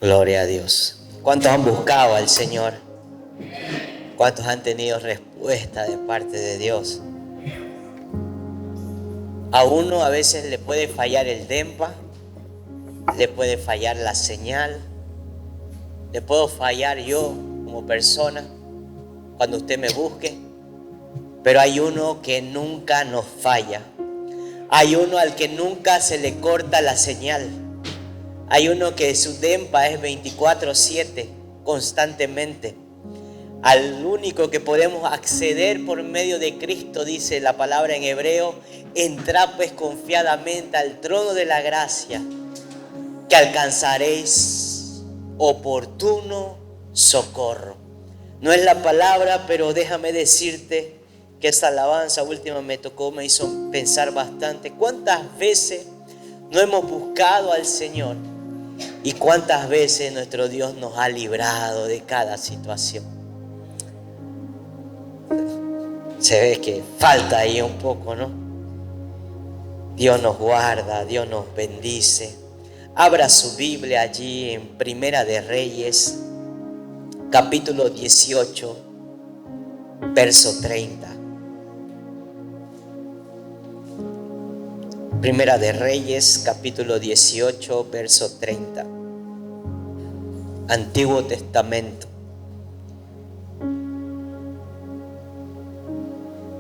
Gloria a Dios. ¿Cuántos han buscado al Señor? ¿Cuántos han tenido respuesta de parte de Dios? A uno a veces le puede fallar el DEMPA, le puede fallar la señal, le puedo fallar yo como persona cuando usted me busque, pero hay uno que nunca nos falla. Hay uno al que nunca se le corta la señal. Hay uno que su DEMPA es 24/7, constantemente. Al único que podemos acceder por medio de Cristo, dice la palabra en hebreo, entrad pues confiadamente al trono de la gracia, que alcanzaréis oportuno socorro. No es la palabra, pero déjame decirte que esta alabanza última me hizo pensar bastante. ¿Cuántas veces no hemos buscado al Señor? ¿Y cuántas veces nuestro Dios nos ha librado de cada situación? Se ve que falta ahí un poco, ¿no? Dios nos guarda, Dios nos bendice. Abra su Biblia allí en Primera de Reyes, capítulo 18, verso 30. Primera de Reyes, capítulo 18, verso 30. Antiguo Testamento.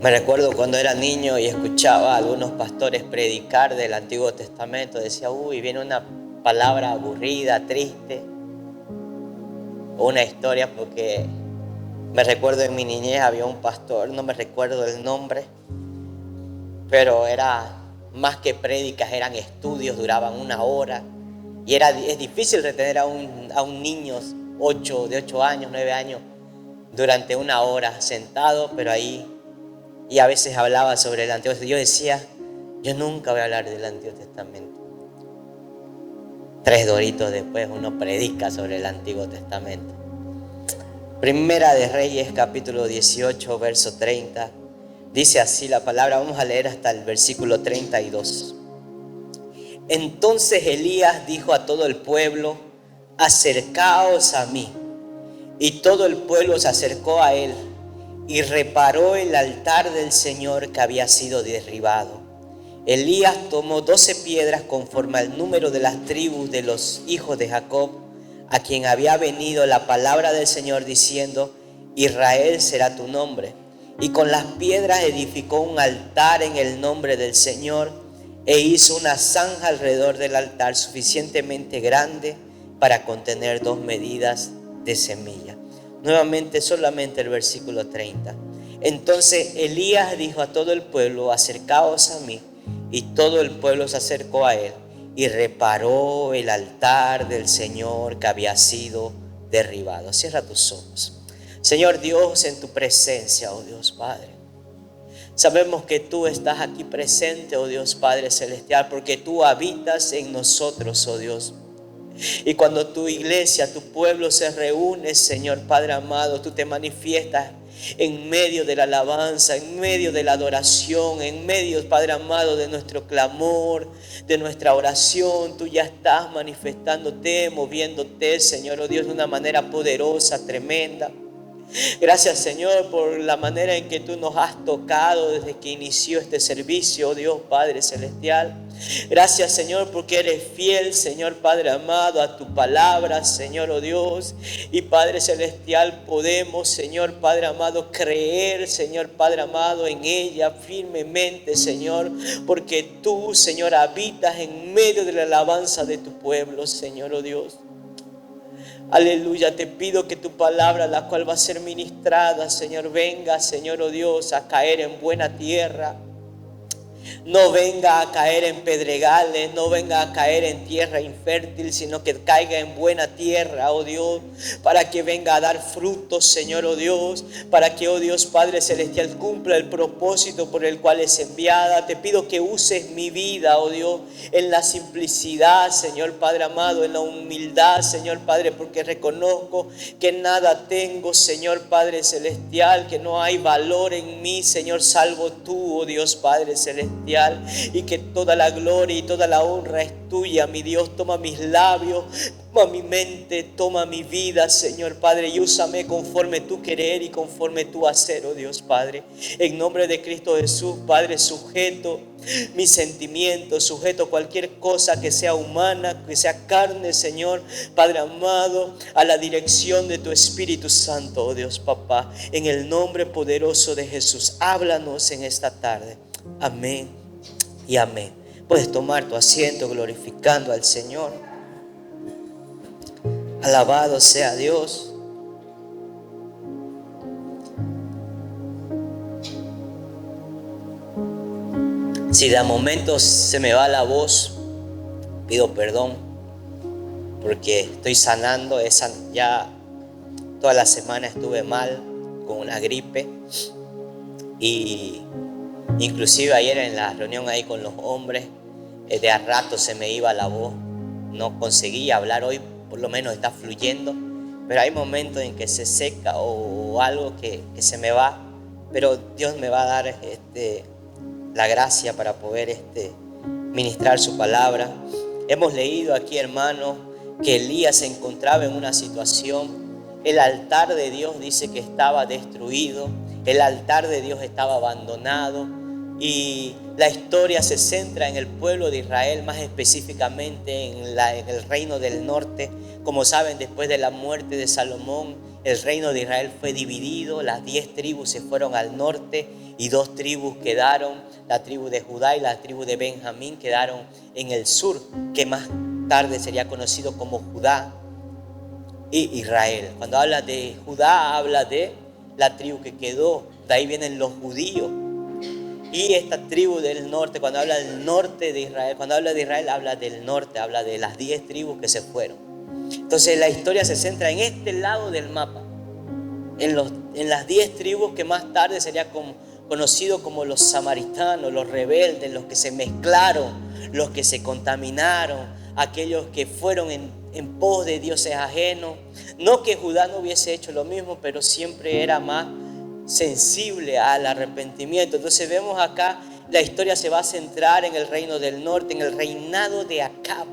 Me recuerdo cuando era niño y escuchaba a algunos pastores predicar del Antiguo Testamento. Decía, viene una palabra aburrida, triste, o una historia, porque me recuerdo en mi niñez había un pastor, no me recuerdo el nombre, pero era más que prédicas, eran estudios, duraban 1 hora, y es difícil retener a un niño de 8 años, 9 años, durante 1 hora sentado, pero ahí. Y a veces hablaba sobre el Antiguo Testamento. Yo decía, yo nunca voy a hablar del Antiguo Testamento. 3 doritos después uno predica sobre el Antiguo Testamento. Primera de Reyes, capítulo 18, verso 30. Dice así la palabra, vamos a leer hasta el versículo 32. Entonces Elías dijo a todo el pueblo, acercaos a mí. Y todo el pueblo se acercó a él. Y reparó el altar del Señor que había sido derribado. Elías tomó 12 piedras conforme al número de las tribus de los hijos de Jacob, a quien había venido la palabra del Señor diciendo, Israel será tu nombre. Y con las piedras edificó un altar en el nombre del Señor e hizo una zanja alrededor del altar suficientemente grande para contener 2 medidas de semilla. Nuevamente solamente el versículo 30. Entonces Elías dijo a todo el pueblo, acercaos a mí. Y todo el pueblo se acercó a él y reparó el altar del Señor que había sido derribado. Cierra tus ojos. Señor Dios, en tu presencia, oh Dios Padre. Sabemos que tú estás aquí presente, oh Dios Padre Celestial, porque tú habitas en nosotros, oh Dios. Y cuando tu iglesia, tu pueblo se reúne, Señor Padre amado, tú te manifiestas en medio de la alabanza, en medio de la adoración, en medio, Padre amado, de nuestro clamor, de nuestra oración. Tú ya estás manifestándote, moviéndote, Señor, oh Dios, de una manera poderosa, tremenda. Gracias, Señor, por la manera en que tú nos has tocado desde que inició este servicio, oh Dios Padre Celestial. Gracias, Señor, porque eres fiel, Señor Padre amado, a tu palabra, Señor, oh Dios. Y Padre Celestial, podemos, Señor Padre amado, creer, Señor Padre amado, en ella firmemente, Señor, porque tú, Señor, habitas en medio de la alabanza de tu pueblo, Señor, oh Dios. Aleluya, te pido que tu palabra, la cual va a ser ministrada, Señor, venga, Señor, oh Dios, a caer en buena tierra. No venga a caer en pedregales, no venga a caer en tierra infértil, sino que caiga en buena tierra, oh Dios, para que venga a dar frutos, Señor, oh Dios, para que, oh Dios Padre Celestial, cumpla el propósito por el cual es enviada. Te pido que uses mi vida, oh Dios, en la simplicidad, Señor Padre amado, en la humildad, Señor Padre, porque reconozco que nada tengo, Señor Padre Celestial, que no hay valor en mí, Señor, salvo tú, oh Dios Padre Celestial. celestial, y que toda la gloria y toda la honra es tuya, mi Dios. Toma mis labios, toma mi mente, toma mi vida, Señor Padre, y úsame conforme tu querer y conforme tu hacer, oh Dios Padre. En nombre de Cristo Jesús, Padre, sujeto mis sentimientos, sujeto cualquier cosa que sea humana, que sea carne, Señor Padre amado, a la dirección de tu Espíritu Santo, oh Dios Papá. En el nombre poderoso de Jesús, háblanos en esta tarde. Amén y amén. Puedes tomar tu asiento glorificando al Señor. Alabado sea Dios. Si de momentos se me va la voz, pido perdón porque estoy sanando. Ya toda la semana estuve mal con una gripe, y inclusive ayer en la reunión ahí con los hombres, de a rato se me iba la voz, no conseguía hablar. Hoy por lo menos está fluyendo, pero hay momentos en que se seca o algo que se me va, pero Dios me va a dar la gracia para poder ministrar su palabra. Hemos leído aquí, hermanos, que Elías se encontraba en una situación. El altar de Dios dice que estaba destruido, el altar de Dios estaba abandonado, y la historia se centra en el pueblo de Israel, más específicamente en el reino del norte. Como saben, después de la muerte de Salomón, el reino de Israel fue dividido. Las 10 tribus se fueron al norte y 2 tribus quedaron, la tribu de Judá y la tribu de Benjamín, quedaron en el sur, que más tarde sería conocido como Judá y Israel. Cuando habla de Judá, habla de la tribu que quedó, de ahí vienen los judíos. Y esta tribu del norte, cuando habla del norte de Israel, cuando habla de Israel, habla del norte, habla de las 10 tribus que se fueron. Entonces la historia se centra en este lado del mapa, en las 10 tribus que más tarde sería conocido como los samaritanos, los rebeldes, los que se mezclaron, los que se contaminaron, aquellos que fueron en pos de dioses ajenos. No que Judá no hubiese hecho lo mismo, pero siempre era más sensible al arrepentimiento. Entonces vemos acá, la historia se va a centrar en el reino del norte, en el reinado de Acab.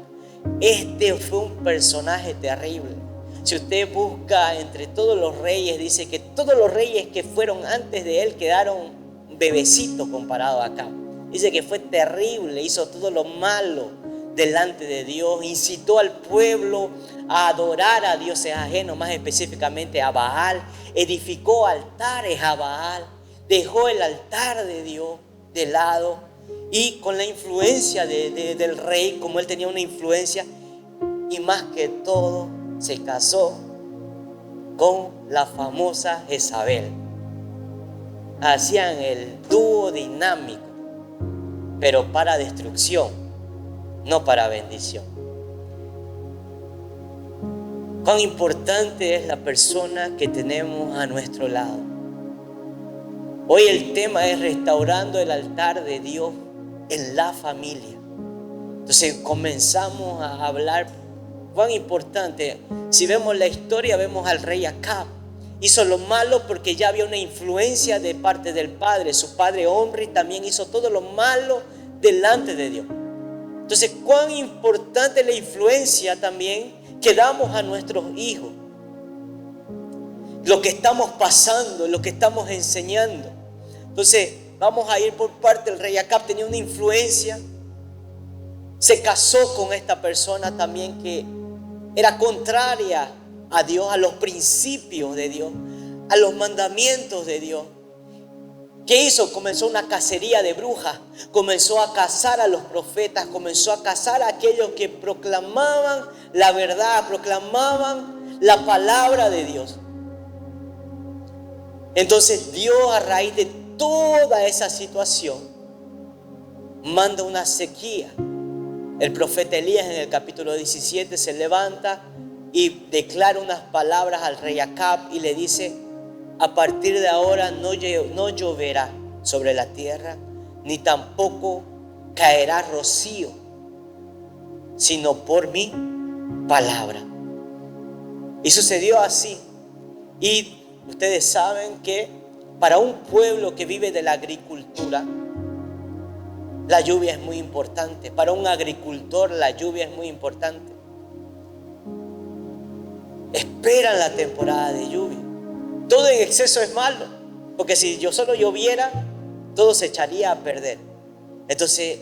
Fue un personaje terrible. Si usted busca entre todos los reyes, dice que todos los reyes que fueron antes de él quedaron bebecitos comparado a Acab. Dice que fue terrible, hizo todo lo malo delante de Dios, incitó al pueblo a adorar a dioses ajenos, más específicamente a Baal, edificó altares a Baal, dejó el altar de Dios de lado, y con la influencia del rey, como él tenía una influencia, y más que todo se casó con la famosa Jezabel. Hacían el dúo dinámico, pero para destrucción, no para bendición. Cuán importante es la persona que tenemos a nuestro lado. Hoy el tema es restaurando el altar de Dios en la familia. Entonces comenzamos a hablar cuán importante. Si vemos la historia, vemos al rey Acab. Hizo lo malo porque ya había una influencia de parte del padre. Su padre Omri también hizo todo lo malo delante de Dios. Entonces, cuán importante es la influencia también que damos a nuestros hijos. Lo que estamos pasando, lo que estamos enseñando. Entonces, vamos a ir por parte. El rey Acab tenía una influencia. Se casó con esta persona también que era contraria a Dios, a los principios de Dios, a los mandamientos de Dios. ¿Qué hizo? Comenzó una cacería de brujas, comenzó a cazar a los profetas, comenzó a cazar a aquellos que proclamaban la verdad, proclamaban la palabra de Dios. Entonces Dios, a raíz de toda esa situación, manda una sequía. El profeta Elías en el capítulo 17 se levanta y declara unas palabras al rey Acab y le dice: a partir de ahora no lloverá sobre la tierra, ni tampoco caerá rocío, sino por mi palabra. Y sucedió así. Y ustedes saben que para un pueblo que vive de la agricultura, La lluvia es muy importante. Para un agricultor la lluvia es muy importante. Esperan la temporada de lluvia. Todo en exceso es malo, porque si yo solo lloviera, todo se echaría a perder. Entonces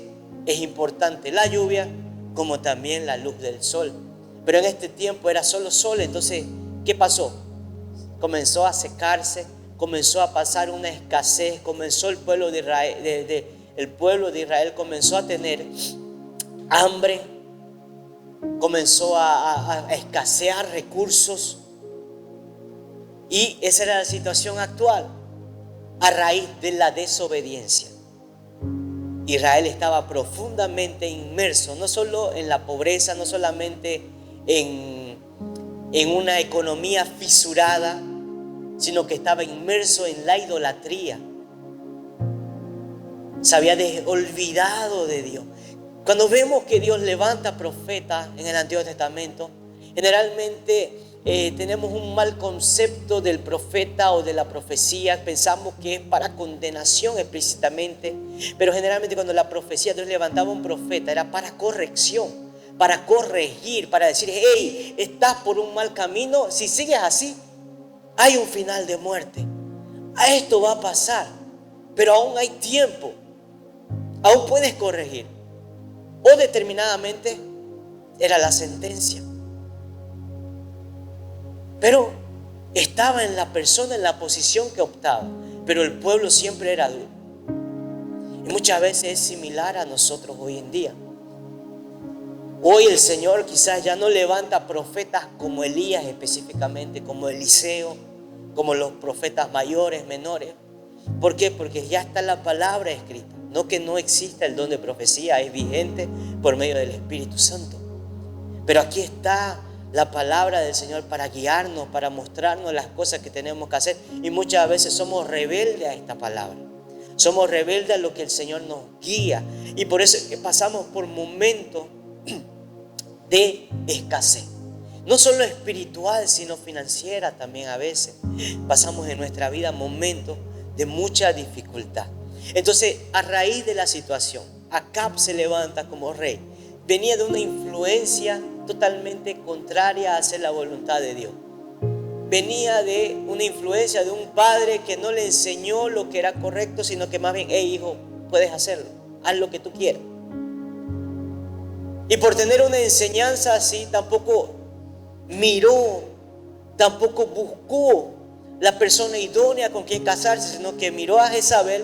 es importante la lluvia como también la luz del sol. Pero en este tiempo era solo sol. Entonces, ¿qué pasó? Comenzó a secarse, comenzó a pasar una escasez, comenzó el pueblo de Israel, el pueblo de Israel comenzó a tener hambre, comenzó a escasear recursos. Y esa era la situación actual a raíz de la desobediencia. Israel estaba profundamente inmerso, no solo en la pobreza, no solamente en una economía fisurada, sino que estaba inmerso en la idolatría. Se había olvidado de Dios. Cuando vemos que Dios levanta profetas en el Antiguo Testamento, generalmente tenemos un mal concepto del profeta o de la profecía. Pensamos que es para condenación explícitamente, pero generalmente cuando la profecía, Dios levantaba un profeta, era para corrección, para corregir, para decir: hey, estás por un mal camino, si sigues así, hay un final de muerte. A esto va a pasar, pero aún hay tiempo, aún puedes corregir. O determinadamente era la sentencia. Pero estaba en la persona, en la posición que optaba. Pero el pueblo siempre era duro. Y muchas veces es similar a nosotros hoy en día. Hoy el Señor quizás ya no levanta profetas como Elías específicamente, como Eliseo, como los profetas mayores, menores. ¿Por qué? Porque ya está la palabra escrita. No que no exista el don de profecía, es vigente por medio del Espíritu Santo. Pero aquí está la palabra del Señor para guiarnos, para mostrarnos las cosas que tenemos que hacer. Y muchas veces somos rebeldes a esta palabra. Somos rebeldes a lo que el Señor nos guía. Y por eso es que pasamos por momentos de escasez. No solo espiritual, sino financiera también a veces. Pasamos en nuestra vida momentos de mucha dificultad. Entonces, a raíz de la situación, Acab se levanta como rey. Venía de una influencia totalmente contraria a hacer la voluntad de Dios. Venía de una influencia de un padre que no le enseñó lo que era correcto, sino que más bien: hey, hijo, puedes hacerlo, haz lo que tú quieras. Y por tener una enseñanza así, tampoco miró, tampoco buscó la persona idónea con quien casarse, sino que miró a Jezabel,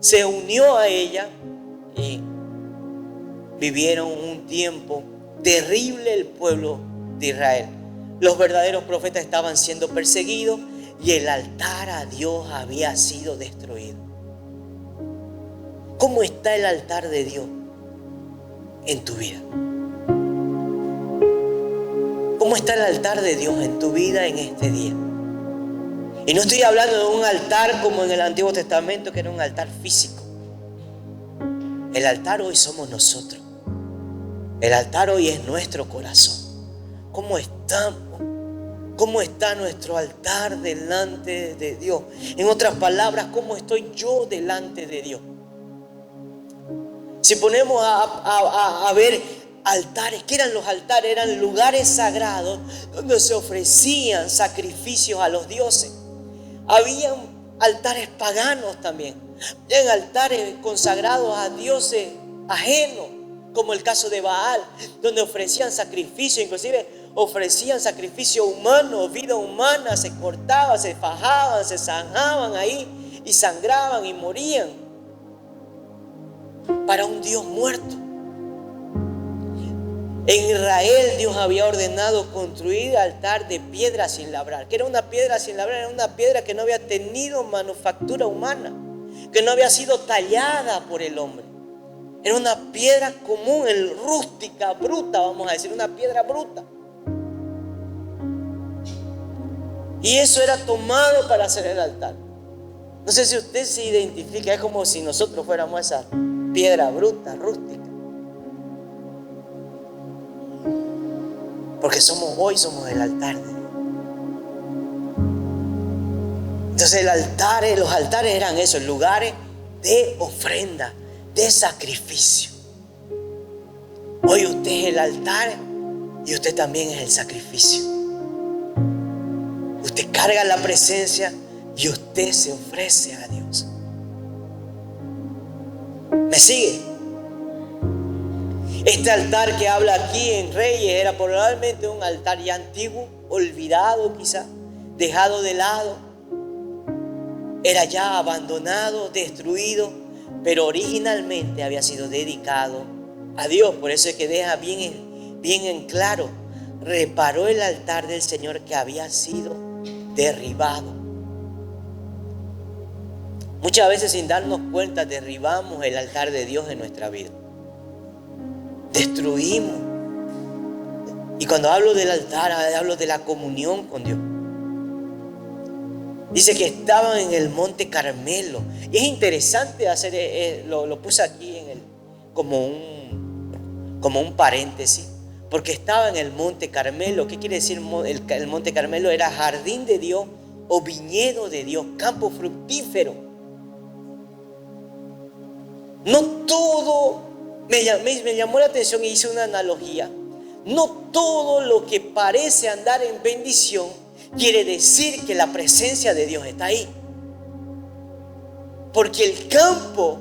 se unió a ella y vivieron un tiempo terrible el pueblo de Israel. Los verdaderos profetas estaban siendo perseguidos y el altar a Dios había sido destruido. ¿Cómo está el altar de Dios en tu vida? ¿Cómo está el altar de Dios en tu vida en este día? Y no estoy hablando de un altar como en el Antiguo Testamento, que era un altar físico. El altar hoy somos nosotros. El altar hoy es nuestro corazón. ¿Cómo estamos? ¿Cómo está nuestro altar delante de Dios? En otras palabras, ¿cómo estoy yo delante de Dios? Si ponemos a ver altares, ¿qué eran los altares? Eran lugares sagrados donde se ofrecían sacrificios a los dioses. Habían altares paganos también. Habían altares consagrados a dioses ajenos, como el caso de Baal, donde ofrecían sacrificios, inclusive ofrecían sacrificio humano, vida humana, se cortaban, se fajaban, se zanjaban ahí y sangraban y morían para un Dios muerto. En Israel Dios había ordenado construir altar de piedra sin labrar. ¿Qué era una piedra sin labrar? Era una piedra que no había tenido manufactura humana, que no había sido tallada por el hombre. Era una piedra común, rústica, bruta, vamos a decir, una piedra bruta. Y eso era tomado para hacer el altar. No sé si usted se identifica, es como si nosotros fuéramos esa piedra bruta, rústica. Porque hoy somos el altar de Dios. Entonces los altares eran esos lugares de ofrenda, de sacrificio. Hoy usted es el altar y usted también es el sacrificio. Usted carga la presencia y usted se ofrece a Dios. ¿Me sigue? Este altar que habla aquí en Reyes era probablemente un altar ya antiguo, olvidado quizá, dejado de lado. Era ya abandonado, destruido, pero originalmente había sido dedicado a Dios. Por eso es que deja bien en claro: reparó el altar del Señor que había sido derribado. Muchas veces, sin darnos cuenta, derribamos el altar de Dios en nuestra vida. Destruimos. Y cuando hablo del altar, hablo de la comunión con Dios. Dice que estaban en el monte Carmelo. Y es interesante hacer, lo puse aquí como un paréntesis, porque estaba en el monte Carmelo. ¿Qué quiere decir el monte Carmelo? Era jardín de Dios o viñedo de Dios, campo fructífero. No todo, me llamó la atención y hice una analogía. No todo lo que parece andar en bendición quiere decir que la presencia de Dios está ahí. Porque el campo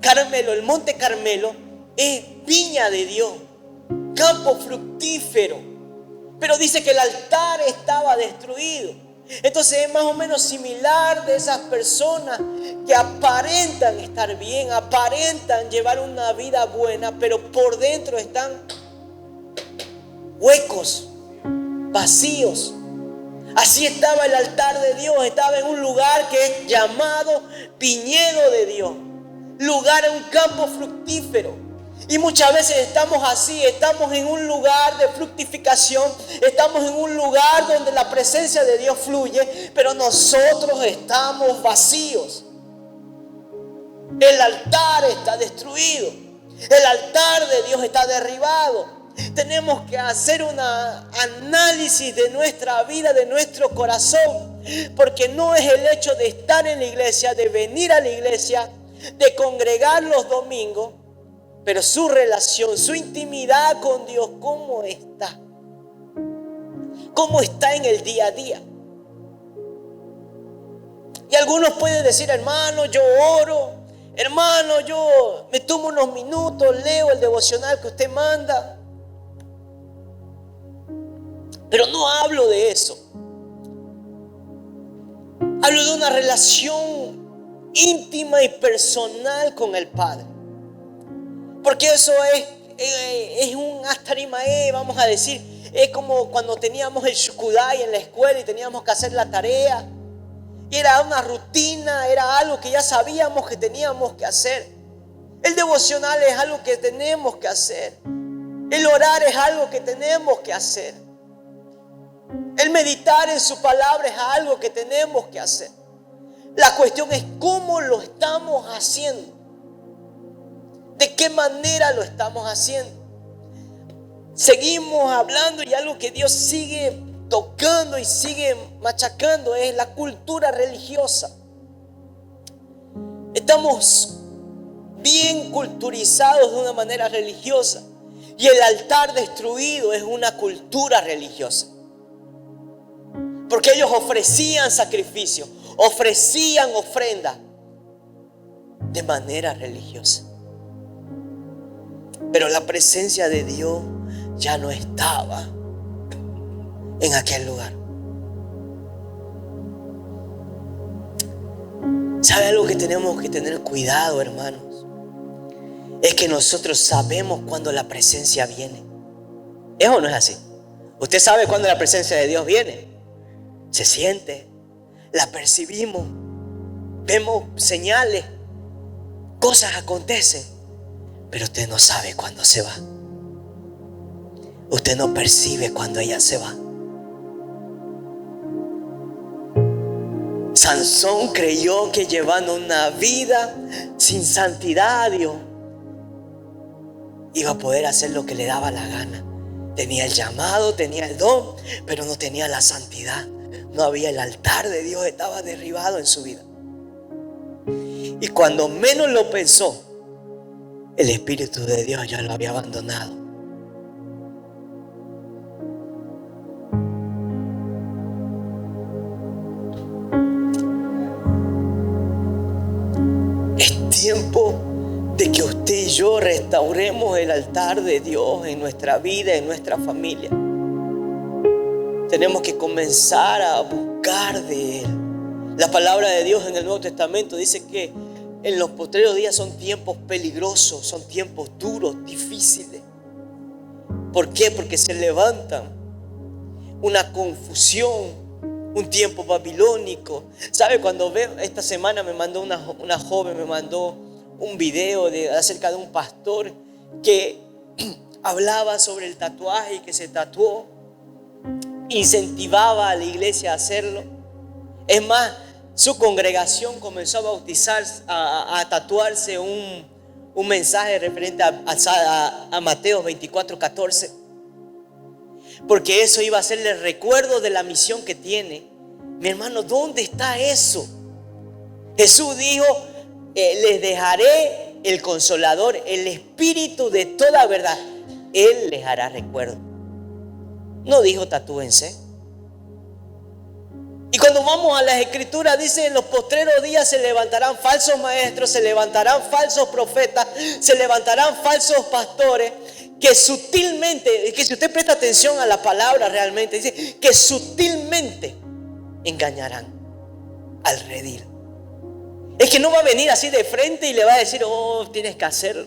Carmelo, el monte Carmelo, es viña de Dios, campo fructífero. Pero dice que el altar estaba destruido. Entonces es más o menos similar de esas personas que aparentan estar bien, aparentan llevar una vida buena, pero por dentro están huecos, vacíos. Así estaba el altar de Dios. Estaba en un lugar que es llamado viñedo de Dios, lugar, un campo fructífero. Y muchas veces estamos así, estamos en un lugar de fructificación, estamos en un lugar donde la presencia de Dios fluye, pero nosotros estamos vacíos. El altar está destruido, el altar de Dios está derribado. Tenemos que hacer un análisis de nuestra vida, de nuestro corazón, porque no es el hecho de estar en la iglesia, de venir a la iglesia, de congregar los domingos, pero su relación, su intimidad con Dios, ¿cómo está? ¿Cómo está en el día a día? Y algunos pueden decir: hermano, yo oro, hermano, yo me tomo unos minutos, leo el devocional que usted manda. Pero no hablo de eso. Hablo de una relación íntima y personal con el Padre. Porque eso es un astarimae, vamos a decir. Es como cuando teníamos el shukudai en la escuela y teníamos que hacer la tarea. Y era una rutina, era algo que ya sabíamos que teníamos que hacer. El devocional es algo que tenemos que hacer. El orar es algo que tenemos que hacer. El meditar en su palabra es algo que tenemos que hacer. La cuestión es cómo lo estamos haciendo. ¿De qué manera lo estamos haciendo? Seguimos hablando, y algo que Dios sigue tocando y sigue machacando es la cultura religiosa. Estamos bien culturizados de una manera religiosa, y el altar destruido es una cultura religiosa. Porque ellos ofrecían sacrificio, ofrecían ofrenda de manera religiosa. Pero la presencia de Dios ya no estaba en aquel lugar. ¿Sabe algo que tenemos que tener cuidado, hermanos? Es que nosotros sabemos cuando la presencia viene. ¿Es o no es así? Usted sabe cuando la presencia de Dios viene. Se siente, la percibimos, vemos señales, cosas acontecen, pero usted no sabe cuándo se va. Usted no percibe cuando ella se va. Sansón creyó que llevando una vida sin santidad a Dios iba a poder hacer lo que le daba la gana. Tenía el llamado, tenía el don, pero no tenía la santidad. No había el altar de Dios, estaba derribado en su vida. Y cuando menos lo pensó, el Espíritu de Dios ya lo había abandonado. Es tiempo de que usted y yo restauremos el altar de Dios en nuestra vida, en nuestra familia. Tenemos que comenzar a buscar de Él. La palabra de Dios en el Nuevo Testamento dice que en los postreros días son tiempos peligrosos, son tiempos duros, difíciles. ¿Por qué? Porque se levantan una confusión, un tiempo babilónico. ¿Sabe? Cuando veo, esta semana me mandó una joven, me mandó un video acerca de un pastor que hablaba sobre el tatuaje y que se tatuó, incentivaba a la iglesia a hacerlo. Es más, su congregación comenzó a bautizar, a tatuarse un mensaje referente a Mateo 24:14, porque eso iba a serle recuerdo de la misión que tiene. Mi hermano, ¿dónde está eso? Jesús dijo: les dejaré el Consolador, el Espíritu de toda verdad. Él les hará recuerdo. No dijo tatúense. Y cuando vamos a las Escrituras, dice: en los postreros días se levantarán falsos maestros, se levantarán falsos profetas, se levantarán falsos pastores, que sutilmente, que si usted presta atención a la palabra realmente, dice que sutilmente engañarán al redil. Es que no va a venir así de frente y le va a decir: oh, tienes que hacerlo.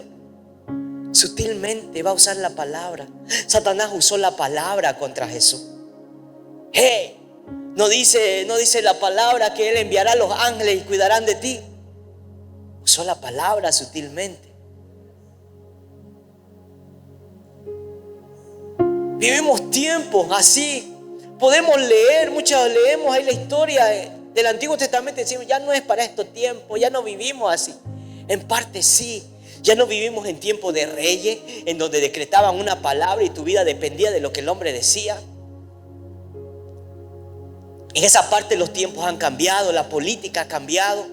Sutilmente va a usar la palabra. Satanás usó la palabra contra Jesús. Hey, no dice la palabra que Él enviará a los ángeles y cuidarán de ti. Usó la palabra sutilmente. Vivimos tiempos así. Podemos leer, muchos leemos ahí la historia del Antiguo Testamento y decimos: ya no es para estos tiempos, ya no vivimos así. En parte sí. Ya no vivimos en tiempos de reyes, en donde decretaban una palabra y tu vida dependía de lo que el hombre decía. En esa parte los tiempos han cambiado, la política ha cambiado.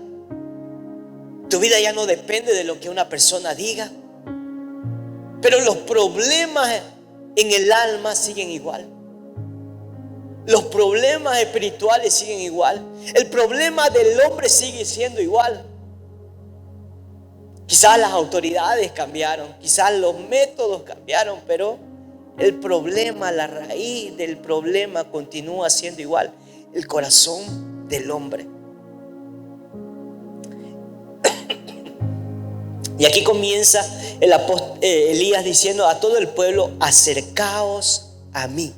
Tu vida ya no depende de lo que una persona diga. Pero los problemas en el alma siguen igual. Los problemas espirituales siguen igual. El problema del hombre sigue siendo igual. Quizás las autoridades cambiaron, quizás los métodos cambiaron, pero el problema, la raíz del problema continúa siendo igual: el corazón del hombre. Y aquí comienza Elías diciendo a todo el pueblo: acercaos a mí.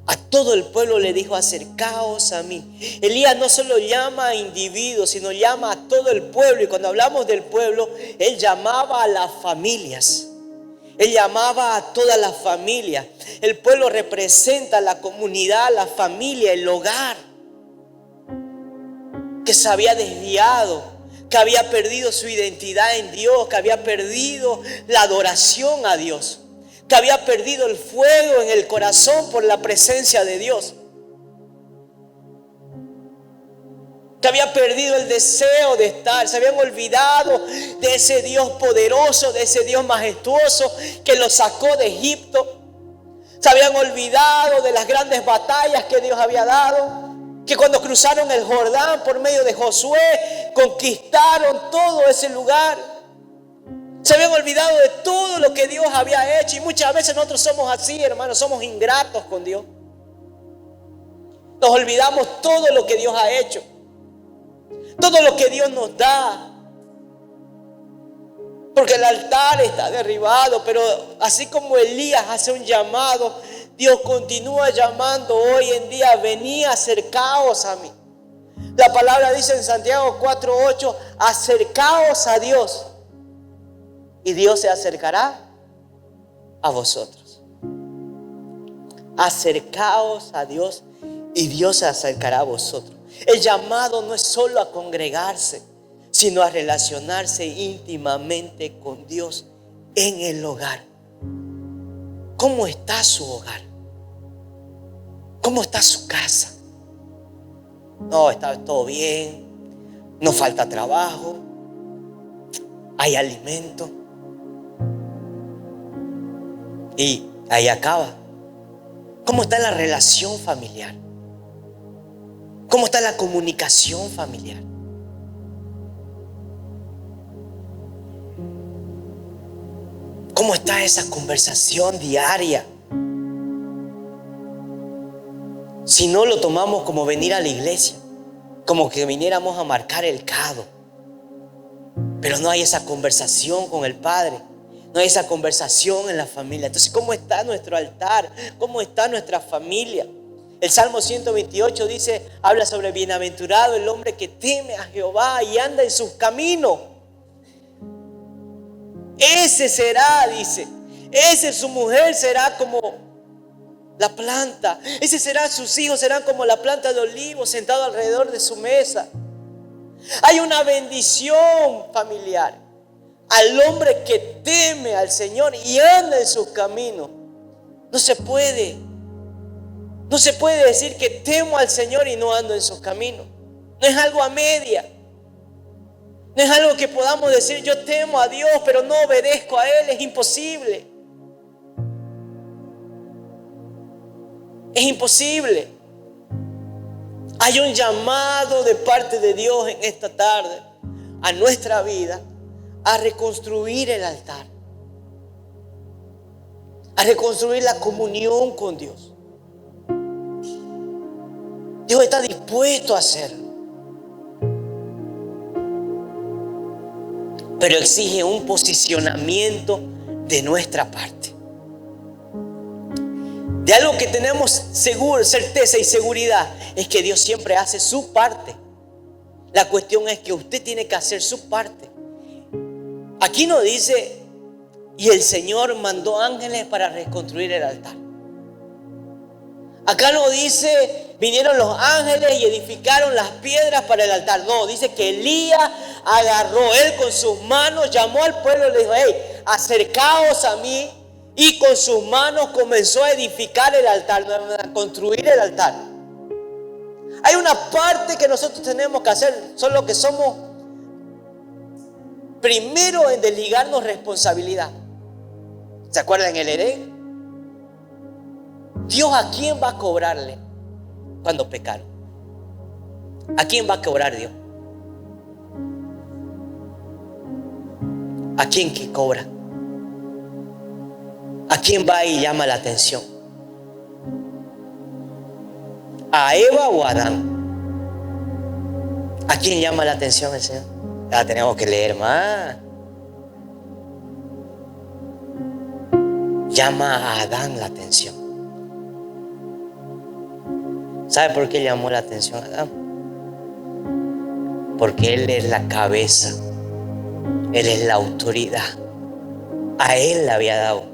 A todo el pueblo le dijo: acercaos a mí. Elías no solo llama a individuos, sino llama a todo el pueblo. Y cuando hablamos del pueblo, él llamaba a las familias. Él llamaba a todas las familias. El pueblo representa la comunidad, la familia, el hogar, que se había desviado, que había perdido su identidad en Dios, que había perdido la adoración a Dios, que había perdido el fuego en el corazón por la presencia de Dios, que había perdido el deseo de estar. Se habían olvidado de ese Dios poderoso, de ese Dios majestuoso que los sacó de Egipto. Se habían olvidado de las grandes batallas que Dios había dado, que cuando cruzaron el Jordán por medio de Josué, conquistaron todo ese lugar. Se habían olvidado de todo lo que Dios había hecho. Y muchas veces nosotros somos así, hermanos, somos ingratos con Dios. Nos olvidamos todo lo que Dios ha hecho, todo lo que Dios nos da, porque el altar está derribado. Pero así como Elías hace un llamado, Dios continúa llamando hoy en día: venid, acercaos a mí. La palabra dice en Santiago 4:8: acercaos a Dios y Dios se acercará a vosotros. Acercaos a Dios y Dios se acercará a vosotros. El llamado no es solo a congregarse, sino a relacionarse íntimamente con Dios en el hogar. ¿Cómo está su hogar? ¿Cómo está su casa? No, está todo bien, no falta trabajo, hay alimento. Y ahí acaba. ¿Cómo está la relación familiar? ¿Cómo está la comunicación familiar? ¿Cómo está esa conversación diaria? Si no lo tomamos como venir a la iglesia, como que viniéramos a marcar el cado, pero no hay esa conversación con el Padre, no hay esa conversación en la familia. Entonces, ¿cómo está nuestro altar? ¿Cómo está nuestra familia? El Salmo 128 dice, habla sobre bienaventurado el hombre que teme a Jehová y anda en sus caminos. Ese será, dice, ese su mujer será como la planta, ese será, sus hijos serán como la planta de olivo sentado alrededor de su mesa. Hay una bendición familiar al hombre que teme al Señor y anda en sus caminos. No se puede decir que temo al Señor y no ando en sus caminos. No es algo a media. No es algo que podamos decir, yo temo a Dios, pero no obedezco a Él. Es imposible. Es imposible. Hay un llamado de parte de Dios en esta tarde a nuestra vida a reconstruir el altar, a reconstruir la comunión con Dios. Dios está dispuesto a hacerlo, pero exige un posicionamiento de nuestra parte. De algo que tenemos certeza y seguridad es que Dios siempre hace su parte. La cuestión es que usted tiene que hacer su parte. Aquí no dice, y el Señor mandó ángeles para reconstruir el altar. Acá no dice, vinieron los ángeles y edificaron las piedras para el altar. No, dice que Elías agarró, él con sus manos llamó al pueblo y le dijo, hey, acercaos a mí. Y con sus manos comenzó a edificar el altar, a construir el altar. Hay una parte que nosotros tenemos que hacer, solo que somos primero en desligarnos responsabilidad. ¿Se acuerdan el Edén? Dios, ¿a quién va a cobrarle cuando pecaron? ¿A quién va a cobrar Dios? ¿A quién que cobra? ¿A quién va y llama la atención? ¿A Eva o a Adán? ¿A quién llama la atención el Señor? La tenemos que leer más. Llama a Adán la atención. ¿Sabe por qué llamó la atención a Adán? Porque él es la cabeza, él es la autoridad. A él le había dado.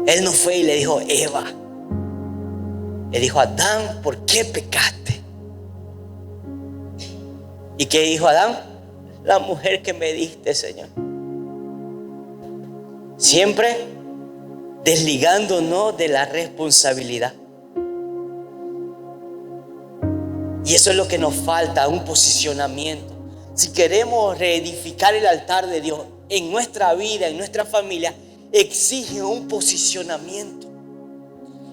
Él no fue y le dijo, Eva. Le dijo, Adán, ¿por qué pecaste? ¿Y qué dijo Adán? La mujer que me diste, Señor. Siempre desligándonos de la responsabilidad. Y eso es lo que nos falta, un posicionamiento. Si queremos reedificar el altar de Dios en nuestra vida, en nuestra familia, exige un posicionamiento.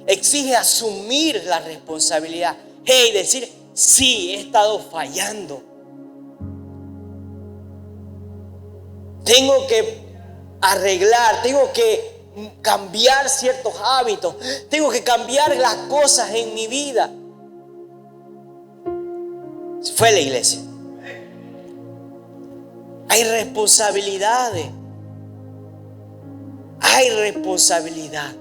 Exige asumir la responsabilidad. Hey, decir, sí, he estado fallando. Tengo que arreglar, tengo que cambiar ciertos hábitos, tengo que cambiar las cosas en mi vida. Fue la iglesia. Hay responsabilidades. Hay responsabilidad.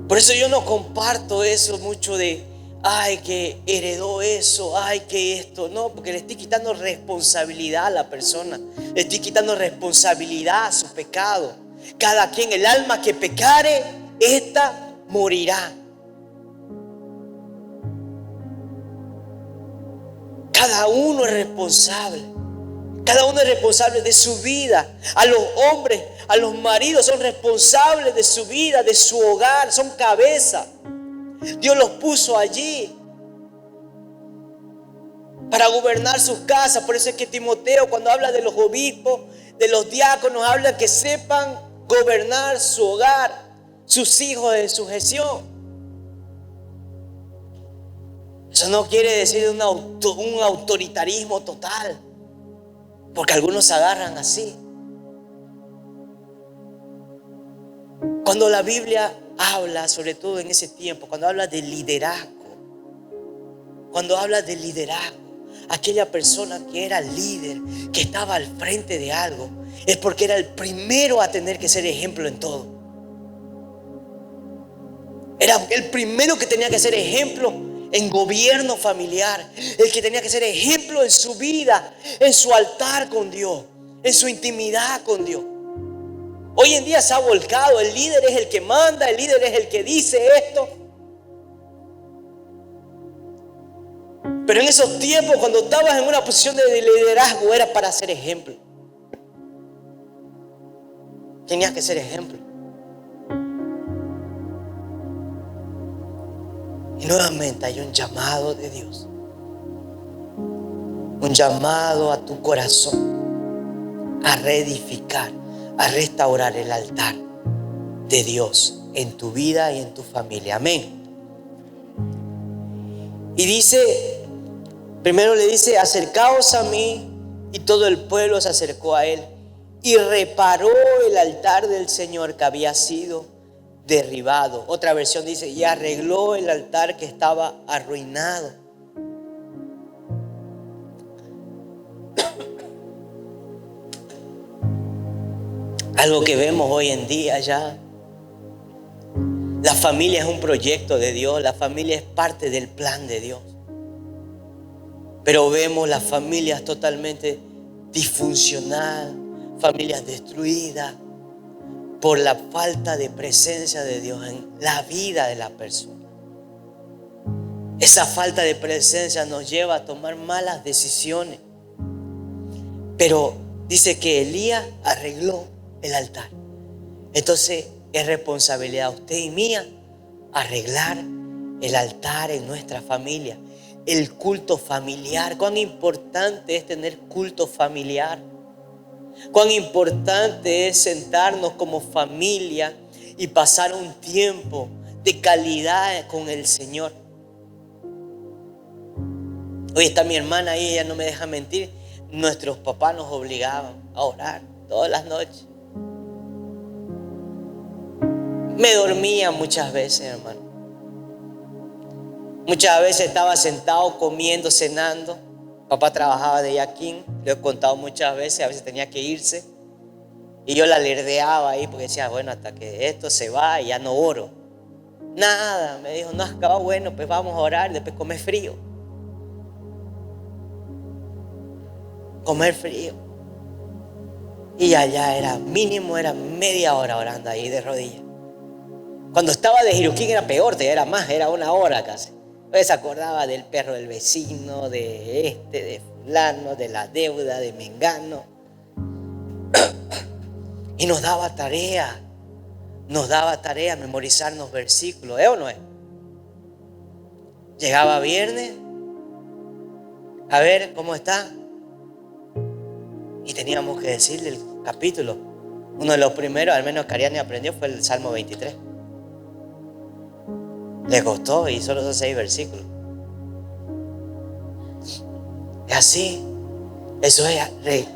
Por eso yo no comparto eso mucho de, ay, que heredó eso, ay, que esto. No, porque le estoy quitando responsabilidad a la persona. Le estoy quitando responsabilidad a su pecado. Cada quien, el alma que pecare, esta morirá. Cada uno es responsable. Cada uno es responsable de su vida. A los hombres, a los maridos son responsables de su vida, de su hogar, son cabeza. Dios los puso allí para gobernar sus casas. Por eso es que Timoteo, cuando habla de los obispos, de los diáconos, habla que sepan gobernar su hogar. sus hijos en sujeción. Eso no quiere decir un autoritarismo total, porque algunos se agarran así. Cuando la Biblia habla, sobre todo en ese tiempo, cuando habla de liderazgo, aquella persona que era líder, que estaba al frente de algo, es porque era el primero a tener que ser ejemplo en todo. Era el primero que tenía que ser ejemplo en gobierno familiar, el que tenía que ser ejemplo en su vida, en su altar con Dios, en su intimidad con Dios. Hoy en día se ha volcado, el líder es el que manda, el líder es el que dice esto. Pero en esos tiempos, cuando estabas en una posición de liderazgo, era para ser ejemplo. Tenías que ser ejemplo. Y nuevamente hay un llamado de Dios. Un llamado a tu corazón a reedificar, a restaurar el altar de Dios en tu vida y en tu familia. Amén. Y dice, primero le dice, acercaos a mí, y todo el pueblo se acercó a él y reparó el altar del Señor que había sido derribado. Otra versión dice, y arregló el altar que estaba arruinado. Algo que vemos hoy en día ya. La familia es un proyecto de Dios, la familia es parte del plan de Dios. Pero vemos las familias totalmente disfuncional, familias destruidas por la falta de presencia de Dios en la vida de la persona. Esa falta de presencia nos lleva a tomar malas decisiones. Pero dice que Elías arregló el altar. Entonces es responsabilidad usted y mía arreglar el altar en nuestra familia. El culto familiar. Cuán importante es tener culto familiar. Cuán importante es sentarnos como familia y pasar un tiempo de calidad con el Señor. Hoy está mi hermana ahí, ella no me deja mentir. Nuestros papás nos obligaban a orar todas las noches. Me dormía muchas veces, hermano. Muchas veces estaba sentado comiendo, cenando. Papá trabajaba de yaquín, lo he contado muchas veces, a veces tenía que irse. Y yo la alerdeaba ahí porque decía, bueno, hasta que esto se va y ya no oro. Nada, me dijo, no has acabado, bueno, pues vamos a orar, después comer frío. Comer frío. Y allá era mínimo, era media hora orando ahí de rodillas. Cuando estaba de Jiruquín era peor, era más, era una hora casi. Entonces se acordaba del perro del vecino, de fulano, de la deuda, de mengano. Y nos daba tarea memorizarnos versículos, ¿o no es? Llegaba viernes, a ver cómo está. Y teníamos que decirle el capítulo. Uno de los primeros, al menos que Ariane aprendió, fue el Salmo 23. Le costó y solo son 6 versículos. Es así. Eso es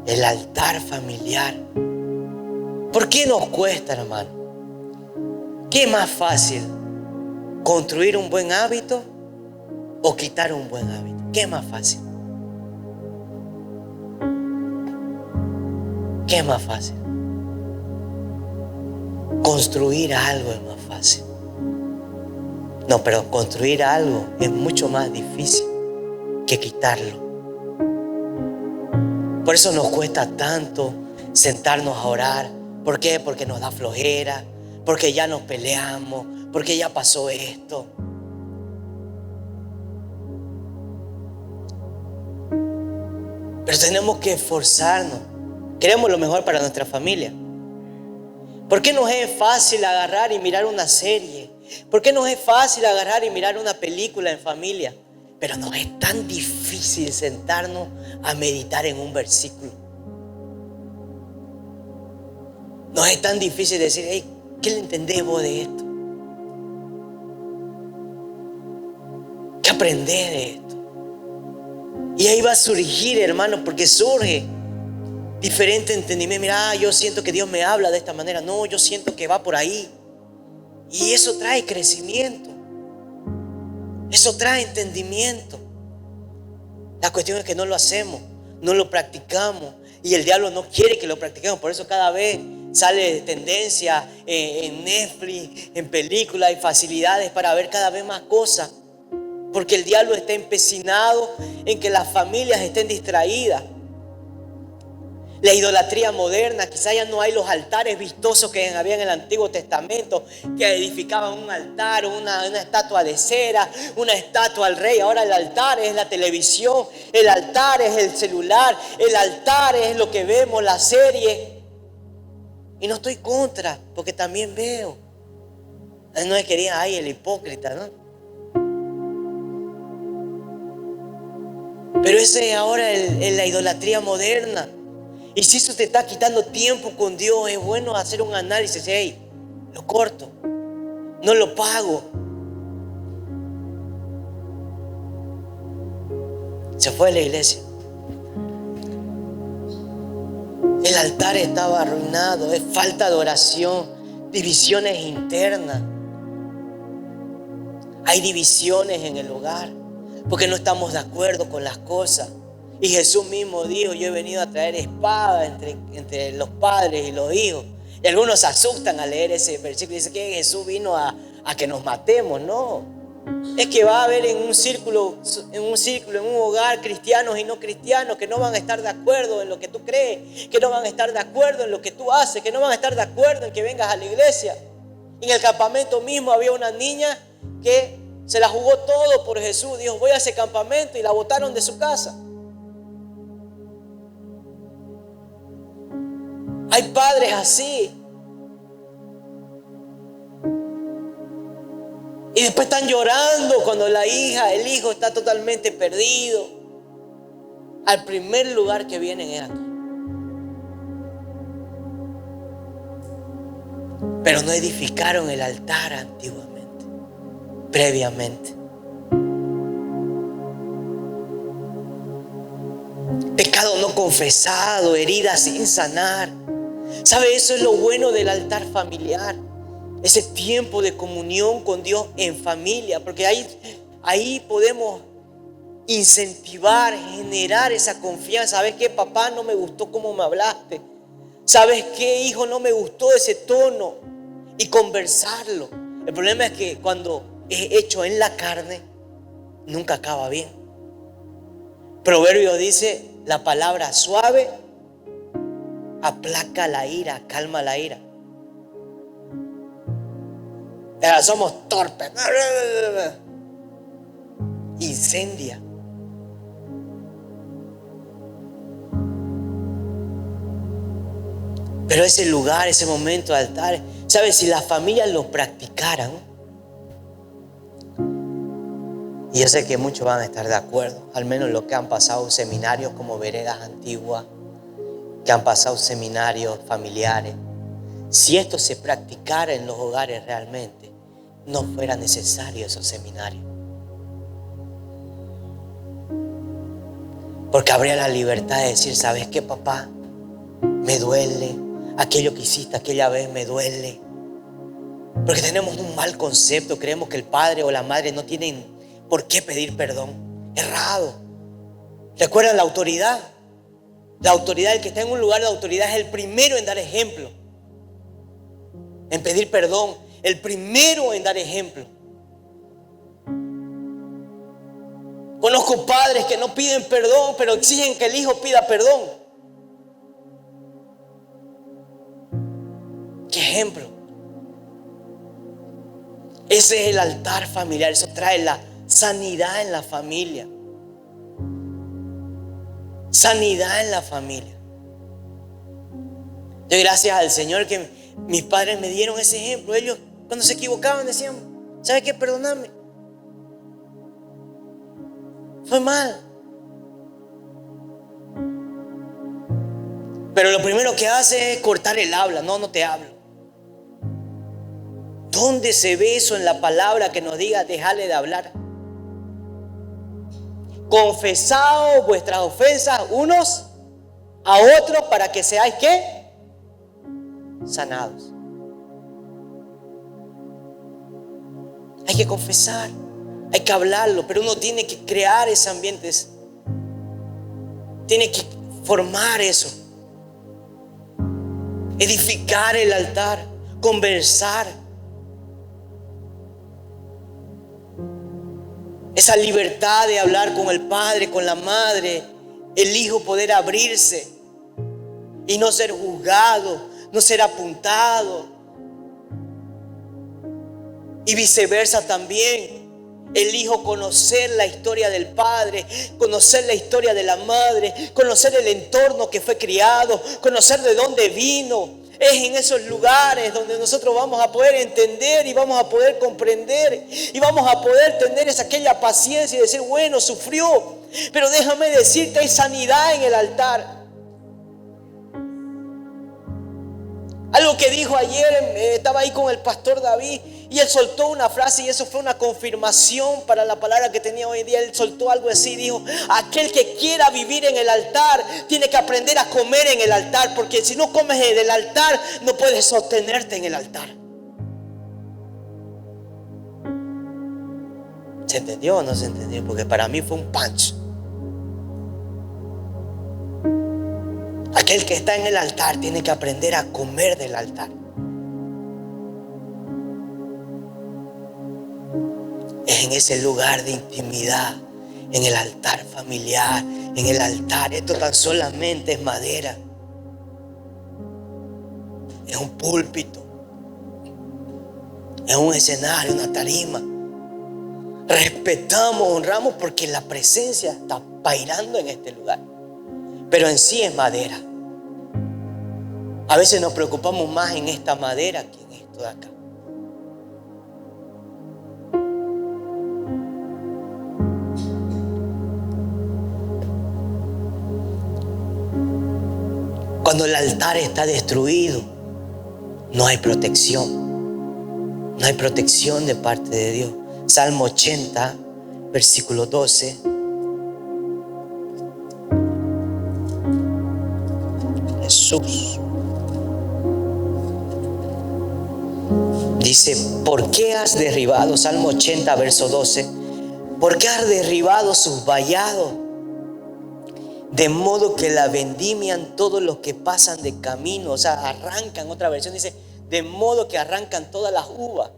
el altar familiar. ¿Por qué nos cuesta, hermano? ¿Qué es más fácil? ¿Construir un buen hábito o quitar un buen hábito? ¿Qué es más fácil? ¿Qué es más fácil? Construir algo es más fácil. No, pero construir algo es mucho más difícil que quitarlo. Por eso nos cuesta tanto sentarnos a orar. ¿Por qué? Porque nos da flojera, porque ya nos peleamos, porque ya pasó esto. Pero tenemos que esforzarnos. Queremos lo mejor para nuestra familia. ¿Por qué nos es fácil agarrar y mirar una serie? ¿Por qué nos es fácil agarrar y mirar una película en familia? Pero nos es tan difícil sentarnos a meditar en un versículo. Nos es tan difícil decir, hey, ¿Qué le entendés vos de esto? ¿Qué aprendés de esto? Y ahí va a surgir, hermano, porque surge diferente entendimiento. Mira, yo siento que Dios me habla de esta manera. No, yo siento que va por ahí. Y eso trae crecimiento. Eso trae entendimiento. La cuestión es que no lo hacemos, no lo practicamos. Y el diablo no quiere que lo practiquemos. Por eso cada vez sale tendencia en Netflix, en películas y facilidades para ver cada vez más cosas. Porque el diablo está empecinado en que las familias estén distraídas. La idolatría moderna, quizá ya no hay los altares vistosos que había en el Antiguo Testamento, que edificaban un altar, una estatua de cera, una estatua al rey. Ahora el altar es la televisión, el altar es el celular, el altar es lo que vemos, la serie. Y no estoy contra, porque también veo. No es que digan, ay, el hipócrita, ¿no? Pero ese es ahora la idolatría moderna. Y si eso te está quitando tiempo con Dios, es bueno hacer un análisis. Hey, lo corto, no lo pago. Se fue a la iglesia. El altar estaba arruinado. Es falta de oración, divisiones internas. Hay divisiones en el hogar porque no estamos de acuerdo con las cosas. Y Jesús mismo dijo, yo he venido a traer espada entre los padres y los hijos. Y algunos se asustan al leer ese versículo y dicen que Jesús vino a que nos matemos. No, es que va a haber en un círculo, en un hogar, cristianos y no cristianos que no van a estar de acuerdo en lo que tú crees, que no van a estar de acuerdo en lo que tú haces, que no van a estar de acuerdo en que vengas a la iglesia. En el campamento mismo había una niña que se la jugó todo por Jesús. Dijo, voy a ese campamento, y la botaron de su casa. Hay padres así. Y después están llorando cuando el hijo está totalmente perdido. Al primer lugar que vienen es aquí. Pero no edificaron el altar antiguamente, previamente. Pecado no confesado, heridas sin sanar. ¿Sabe? Eso es lo bueno del altar familiar. Ese tiempo de comunión con Dios en familia. Porque ahí podemos incentivar, generar esa confianza. ¿Sabes qué, papá? No me gustó cómo me hablaste. ¿Sabes qué, hijo? No me gustó ese tono. Y conversarlo. El problema es que cuando es hecho en la carne, nunca acaba bien. Proverbios dice, la palabra suave aplaca la ira, calma la ira. Pero somos torpes. Incendia. Pero ese lugar, ese momento de altar, ¿sabes? Si las familias lo practicaran, y yo sé que muchos van a estar de acuerdo, al menos los que han pasado seminarios como Veredas Antiguas, que han pasado seminarios familiares. Si esto se practicara en los hogares realmente, no fuera necesario esos seminarios. Porque habría la libertad de decir, ¿sabes qué, papá? Me duele. Aquello que hiciste aquella vez me duele. Porque tenemos un mal concepto. Creemos que el padre o la madre no tienen por qué pedir perdón. Errado. ¿Recuerdan la autoridad? La autoridad, el que está en un lugar de autoridad es el primero en dar ejemplo, en pedir perdón, el primero en dar ejemplo. Conozco padres que no piden perdón, pero exigen que el hijo pida perdón. ¿Qué ejemplo? Ese es el altar familiar. Eso trae la sanidad en la familia. Sanidad en la familia. Doy gracias al Señor que mis padres me dieron ese ejemplo. Ellos cuando se equivocaban decían, ¿sabes qué? Perdóname. Fue mal. Pero lo primero que hace es cortar el habla. No te hablo. ¿Dónde se ve eso en la palabra que nos diga dejarle de hablar? Confesaos vuestras ofensas unos a otros para que seáis ¿qué? Sanados. Hay que confesar, hay que hablarlo, pero uno tiene que crear ese ambiente, tiene que formar eso, edificar el altar, conversar. Esa libertad de hablar con el padre, con la madre, el hijo poder abrirse y no ser juzgado, no ser apuntado. Y viceversa también. El hijo conocer la historia del padre, conocer la historia de la madre, conocer el entorno que fue criado, conocer de dónde vino. Es en esos lugares donde nosotros vamos a poder entender y vamos a poder comprender y vamos a poder tener aquella paciencia y decir, bueno, sufrió, pero déjame decirte, hay sanidad en el altar. Algo que dijo ayer, estaba ahí con el pastor David y él soltó una frase y eso fue una confirmación para la palabra que tenía hoy en día. Él soltó algo así, dijo, aquel que quiera vivir en el altar tiene que aprender a comer en el altar, porque si no comes en el altar no puedes sostenerte en el altar. ¿Se entendió o no se entendió? Porque para mí fue un punch. Aquel que está en el altar tiene que aprender a comer del altar. Es en ese lugar de intimidad, en el altar familiar, en el altar. Esto tan solamente es madera. Es un púlpito. Es un escenario, una tarima. Respetamos, honramos porque la presencia está pairando en este lugar. Pero en sí es madera. A veces nos preocupamos más en esta madera que en esto de acá. Cuando el altar está destruido, no hay protección. No hay protección de parte de Dios. Salmo 80, versículo 12. Jesús. Dice, ¿por qué has derribado? Salmo 80, verso 12. ¿Por qué has derribado sus vallados? De modo que la vendimian todos los que pasan de camino. O sea, arrancan, otra versión dice, de modo que arrancan todas las uvas.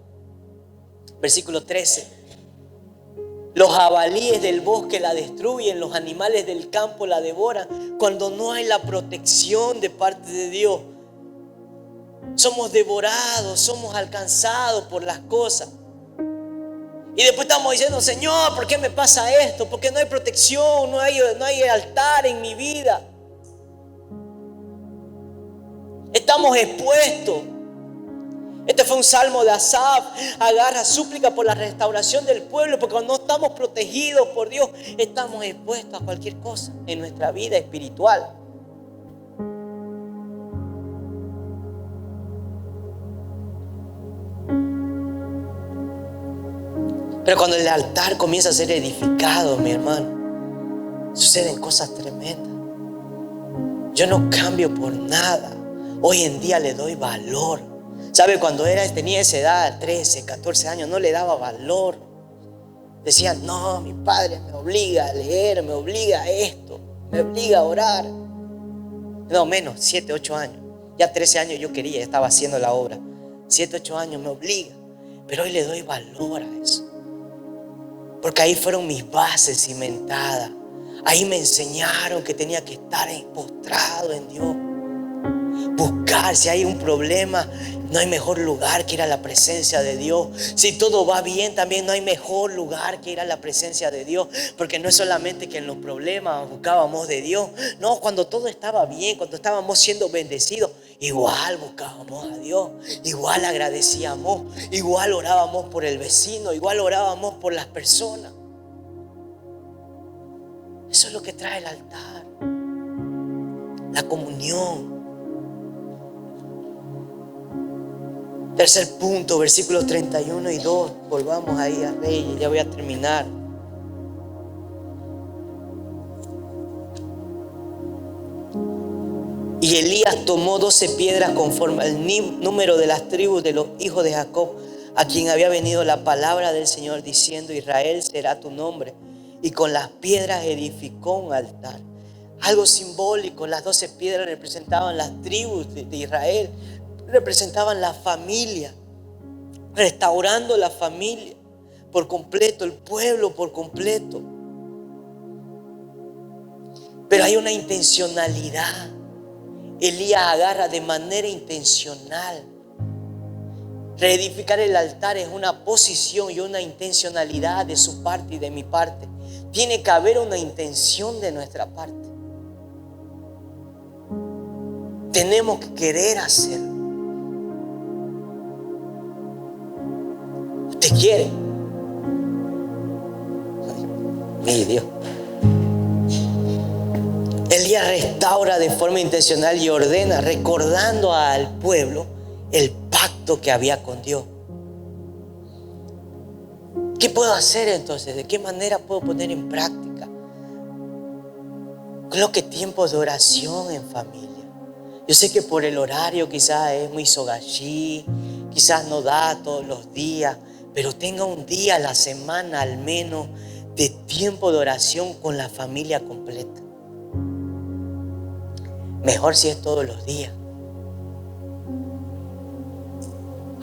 Versículo 13. Los jabalíes del bosque la destruyen, los animales del campo la devoran. Cuando no hay la protección de parte de Dios, somos devorados, somos alcanzados por las cosas. Y después estamos diciendo, Señor, ¿por qué me pasa esto? Porque no hay protección, no hay altar en mi vida. Estamos expuestos. Este fue un salmo de Asaf. Agarra súplica por la restauración del pueblo, porque cuando no estamos protegidos por Dios, estamos expuestos a cualquier cosa en nuestra vida espiritual. Pero cuando el altar comienza a ser edificado, mi hermano, suceden cosas tremendas. Yo no cambio por nada. Hoy en día le doy valor. ¿Sabe? Cuando tenía esa edad, 13, 14 años, no le daba valor. Decía, no, mi padre me obliga a leer, me obliga a esto, me obliga a orar. No, menos, 7, 8 años. Ya 13 años yo quería, estaba haciendo la obra. 7, 8 años me obliga. Pero hoy le doy valor a eso. Porque ahí fueron mis bases cimentadas. Ahí me enseñaron que tenía que estar postrado en Dios. Buscar, si hay un problema, no hay mejor lugar que ir a la presencia de Dios. Si todo va bien, también no hay mejor lugar que ir a la presencia de Dios. Porque no es solamente que en los problemas buscábamos de Dios. No, cuando todo estaba bien, cuando estábamos siendo bendecidos, igual buscábamos a Dios, igual agradecíamos, igual orábamos por el vecino, igual orábamos por las personas. Eso es lo que trae el altar, la comunión. Tercer punto, versículos 31 y 2. Volvamos ahí a Reyes, ya voy a terminar. Y Elías tomó 12 piedras conforme al número de las tribus de los hijos de Jacob, a quien había venido la palabra del Señor diciendo: Israel será tu nombre. Y con las piedras edificó un altar. Algo simbólico, las 12 piedras representaban las tribus de Israel, representaban la familia, restaurando la familia por completo, el pueblo por completo. Pero hay una intencionalidad. Elías agarra de manera intencional. Reedificar el altar es una posición y una intencionalidad de su parte y de mi parte. Tiene que haber una intención de nuestra parte. Tenemos que querer hacerlo. ¿Usted quiere? Mi Dios. Elías restaura de forma intencional y ordena, recordando al pueblo el pacto que había con Dios. ¿Qué puedo hacer entonces? ¿De qué manera puedo poner en práctica? Creo que tiempos de oración en familia. Yo sé que por el horario quizás es muy sogallí, quizás no da todos los días, pero tenga un día a la semana al menos de tiempo de oración con la familia completa. Mejor si es todos los días.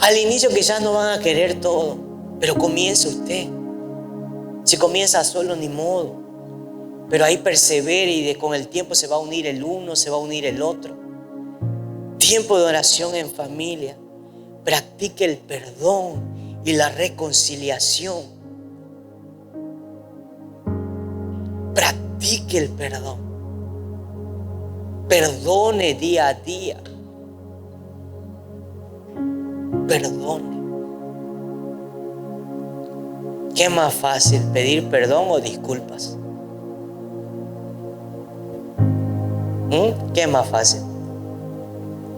Al inicio quizás no van a querer todo, pero comience usted. Si comienza solo, ni modo. Pero ahí persevere y con el tiempo se va a unir el uno, se va a unir el otro. Tiempo de oración en familia. Practique el perdón y la reconciliación. Practique el perdón. Perdone día a día. Perdone. ¿Qué es más fácil, pedir perdón o disculpas? ¿Qué es más fácil?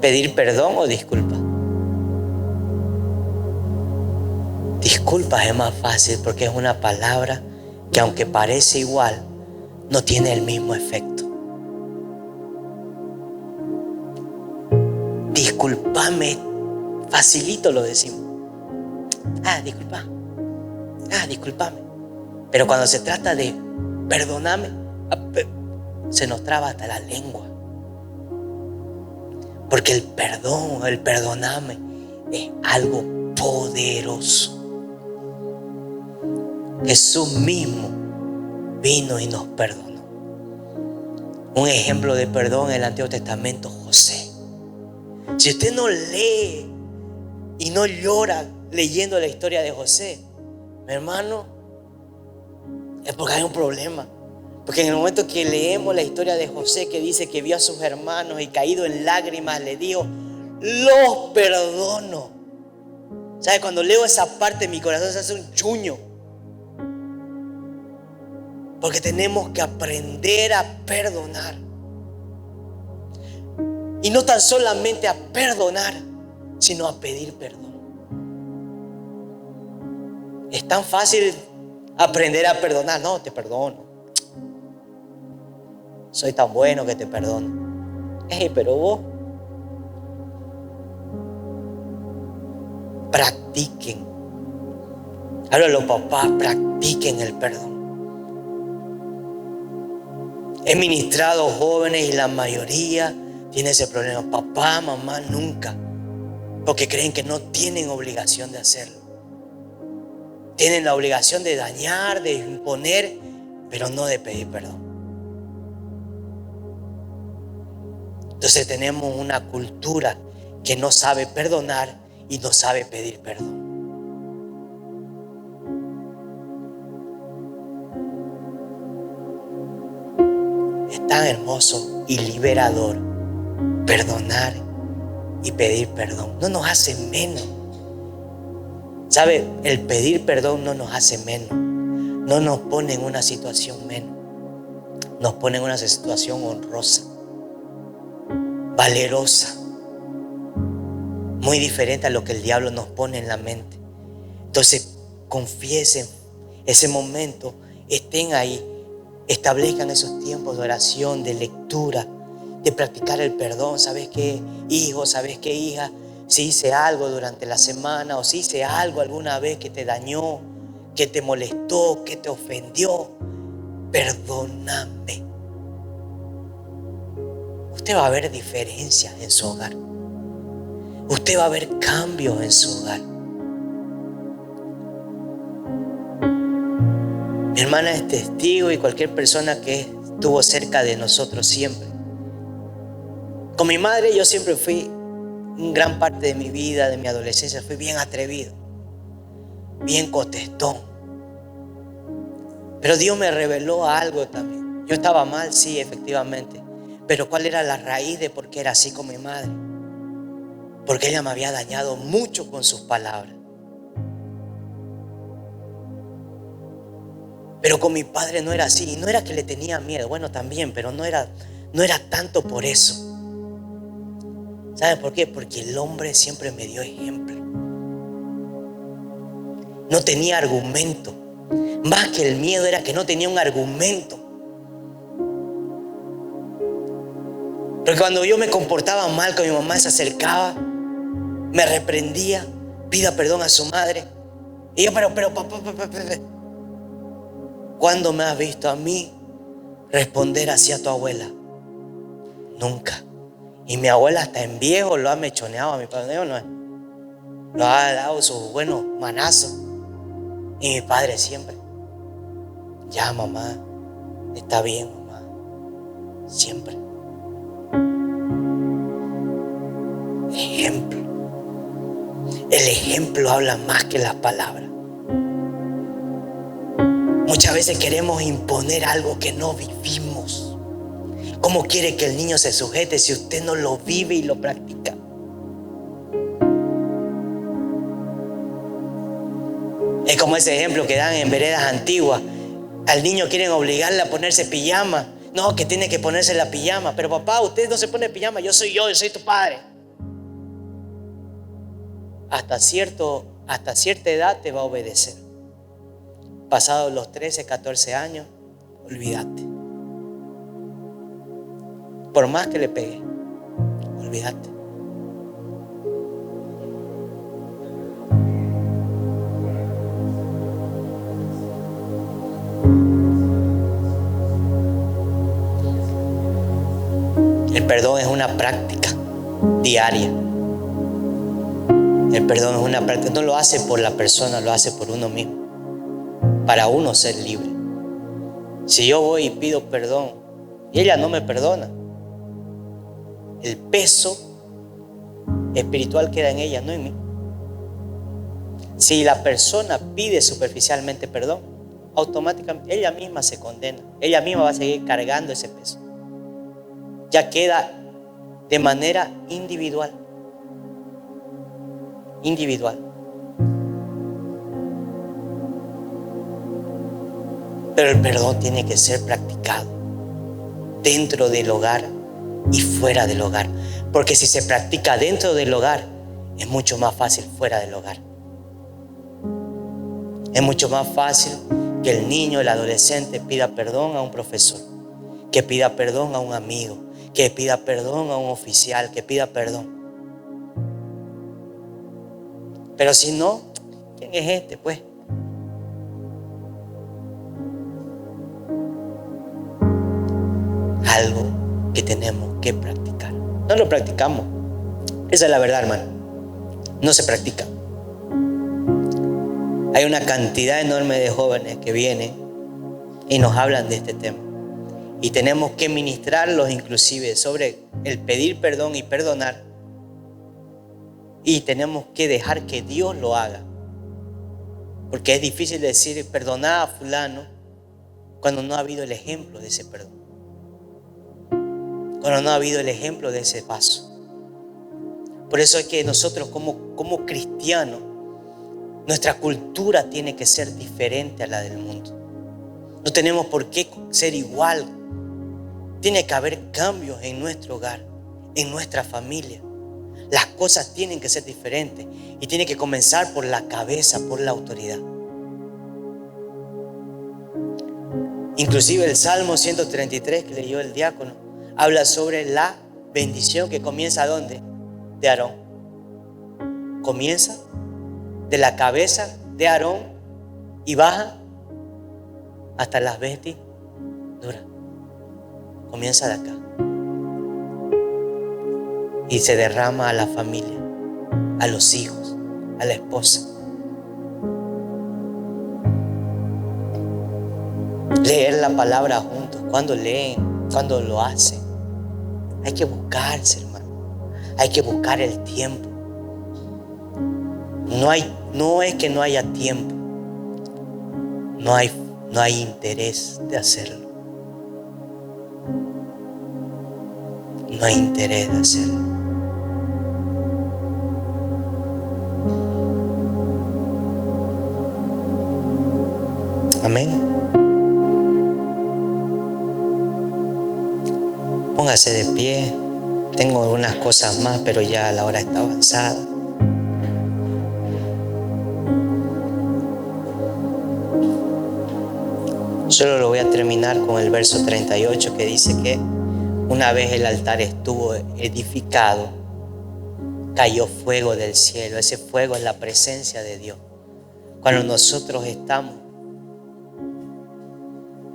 ¿Pedir perdón o disculpas? Disculpas es más fácil porque es una palabra que, aunque parece igual, no tiene el mismo efecto. Disculpame, facilito lo decimos. Disculpame. Pero cuando se trata de perdonarme, se nos traba hasta la lengua. Porque el perdón, el perdonarme, es algo poderoso. Jesús mismo vino y nos perdonó. Un ejemplo de perdón en el Antiguo Testamento, José. Si usted no lee y no llora leyendo la historia de José, mi hermano, es porque hay un problema. Porque en el momento que leemos la historia de José, que dice que vio a sus hermanos y caído en lágrimas le dijo: los perdono. ¿Sabe? Cuando leo esa parte, mi corazón se hace un chuño. Porque tenemos que aprender a perdonar. Y no tan solamente a perdonar, sino a pedir perdón. Es tan fácil aprender a perdonar. No, te perdono. Soy tan bueno que te perdono. Pero vos practiquen. Hablo a los papás, practiquen el perdón. He ministrado jóvenes y la mayoría tiene ese problema. Papá, mamá, nunca. Porque creen que no tienen obligación de hacerlo. Tienen la obligación de dañar, de imponer, pero no de pedir perdón. Entonces tenemos una cultura que no sabe perdonar y no sabe pedir perdón. Es tan hermoso y liberador perdonar y pedir perdón. No nos hace menos. ¿Sabe? El pedir perdón no nos hace menos. No nos pone en una situación menos. Nos pone en una situación honrosa, valerosa. muy diferente a lo que el diablo nos pone en la mente. Entonces, confiesen ese momento, estén ahí, establezcan esos tiempos de oración, de lectura, de practicar el perdón. ¿Sabes qué, hijo? ¿Sabes qué, hija? Si hice algo durante la semana o si hice algo alguna vez que te dañó, que te molestó, que te ofendió, perdóname. Usted va a ver diferencias en su hogar. Usted va a ver cambios en su hogar. Mi hermana es testigo y cualquier persona que estuvo cerca de nosotros siempre. Con mi madre yo siempre fui, en gran parte de mi vida, de mi adolescencia, fui bien atrevido, bien contestón. Pero Dios me reveló algo también. Yo estaba mal, sí, efectivamente. Pero ¿cuál era la raíz de por qué era así con mi madre? Porque ella me había dañado mucho con sus palabras. Pero con mi padre no era así. Y no era que le tenía miedo. Bueno, también, pero no era tanto por eso. ¿Saben por qué? Porque el hombre siempre me dio ejemplo. No tenía argumento. Más que el miedo era que no tenía un argumento. Porque cuando yo me comportaba mal, con mi mamá se acercaba, me reprendía, pida perdón a su madre. Y yo, pero, papá. ¿Cuándo me has visto a mí responder así a tu abuela? Nunca. Y mi abuela hasta en viejo lo ha mechoneado a mi padre. No, lo ha dado sus buenos manazos. Y mi padre siempre. Ya, mamá, está bien, mamá. Siempre. Ejemplo. El ejemplo habla más que las palabras. Muchas veces queremos imponer algo que no vivimos. ¿Cómo quiere que el niño se sujete si usted no lo vive y lo practica? Es como ese ejemplo que dan en veredas antiguas. Al niño quieren obligarle a ponerse pijama. No, que tiene que ponerse la pijama. Pero papá, usted no se pone pijama. Yo soy tu padre. Hasta cierta edad te va a obedecer. Pasados los 13, 14 años, olvídate. Por más que le pegue, olvídate. El perdón es una práctica diaria. El perdón es una práctica. No lo hace por la persona, lo hace por uno mismo. Para uno ser libre. Si yo voy y pido perdón y ella no me perdona, el peso espiritual queda en ella, no en mí. Si la persona pide superficialmente perdón, automáticamente ella misma se condena. Ella misma va a seguir cargando ese peso. Ya queda de manera individual. Pero el perdón tiene que ser practicado dentro del hogar y fuera del hogar. Porque si se practica dentro del hogar, es mucho más fácil fuera del hogar. Es mucho más fácil que el niño, el adolescente pida perdón a un profesor, que pida perdón a un amigo, que pida perdón a un oficial, que pida perdón. Pero si no, ¿quién es este, pues? Algo que tenemos que practicar. No lo practicamos. Esa es la verdad, hermano. No se practica. Hay una cantidad enorme de jóvenes que vienen y nos hablan de este tema. Y tenemos que ministrarlos inclusive sobre el pedir perdón y perdonar. Y tenemos que dejar que Dios lo haga. Porque es difícil decir perdonar a fulano cuando no ha habido el ejemplo de ese perdón. Cuando no ha habido el ejemplo de ese paso. Por eso es que nosotros como cristianos, nuestra cultura tiene que ser diferente a la del mundo. No tenemos por qué ser igual. Tiene que haber cambios en nuestro hogar, en nuestra familia. Las cosas tienen que ser diferentes y tiene que comenzar por la cabeza, por la autoridad. Inclusive el Salmo 133 que leyó el diácono habla sobre la bendición que comienza ¿dónde? De Aarón. Comienza de la cabeza de Aarón y baja hasta las vestiduras. Comienza de acá y se derrama a la familia, a los hijos, a la esposa. Leer la palabra juntos. Cuando leen, cuando lo hacen, hay que buscarse, hermano. Hay que buscar el tiempo. No es que no haya tiempo. No hay interés de hacerlo. No hay interés de hacerlo. Amén. Póngase de pie. Tengo algunas cosas más, pero ya la hora está avanzada. Solo lo voy a terminar con el verso 38 que dice que una vez el altar estuvo edificado, cayó fuego del cielo. Ese fuego es la presencia de Dios. Cuando nosotros estamos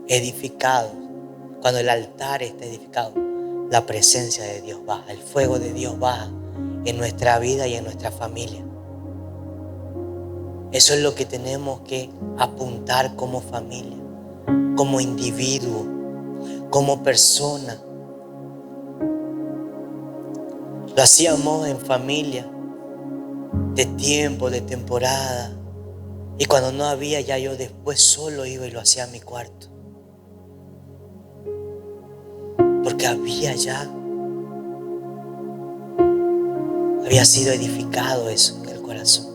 edificados, cuando el altar está edificado, la presencia de Dios baja, el fuego de Dios baja en nuestra vida y en nuestra familia. Eso es lo que tenemos que apuntar como familia, como individuo, como persona. Lo hacíamos en familia, de tiempo, de temporada. Y cuando no había, ya yo después solo iba y lo hacía en mi cuarto. Porque había sido edificado eso en el corazón.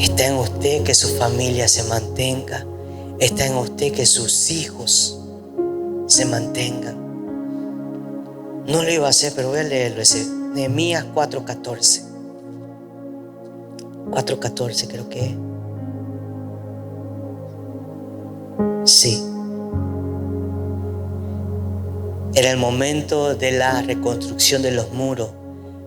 Está en usted que su familia se mantenga. Está en usted que sus hijos se mantengan. No lo iba a hacer, pero voy a leerlo. Ese Nehemías 4:14. 4:14 creo que es. Sí. Era el momento de la reconstrucción de los muros.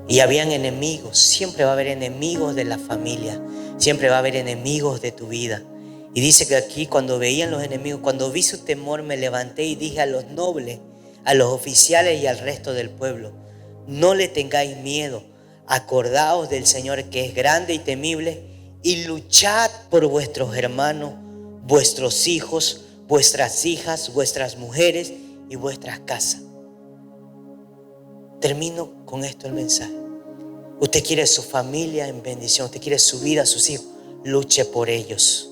Y habían enemigos. Siempre va a haber enemigos de la familia. Siempre va a haber enemigos de tu vida. Y dice que aquí cuando veían los enemigos, cuando vi su temor, me levanté y dije a los nobles, a los oficiales y al resto del pueblo: no le tengáis miedo. Acordaos del Señor, que es grande y temible, y luchad por vuestros hermanos, vuestros hijos, vuestras hijas, vuestras mujeres y vuestras casas. Termino con esto el mensaje. Usted quiere su familia en bendición, usted quiere su vida, sus hijos. Luche por ellos.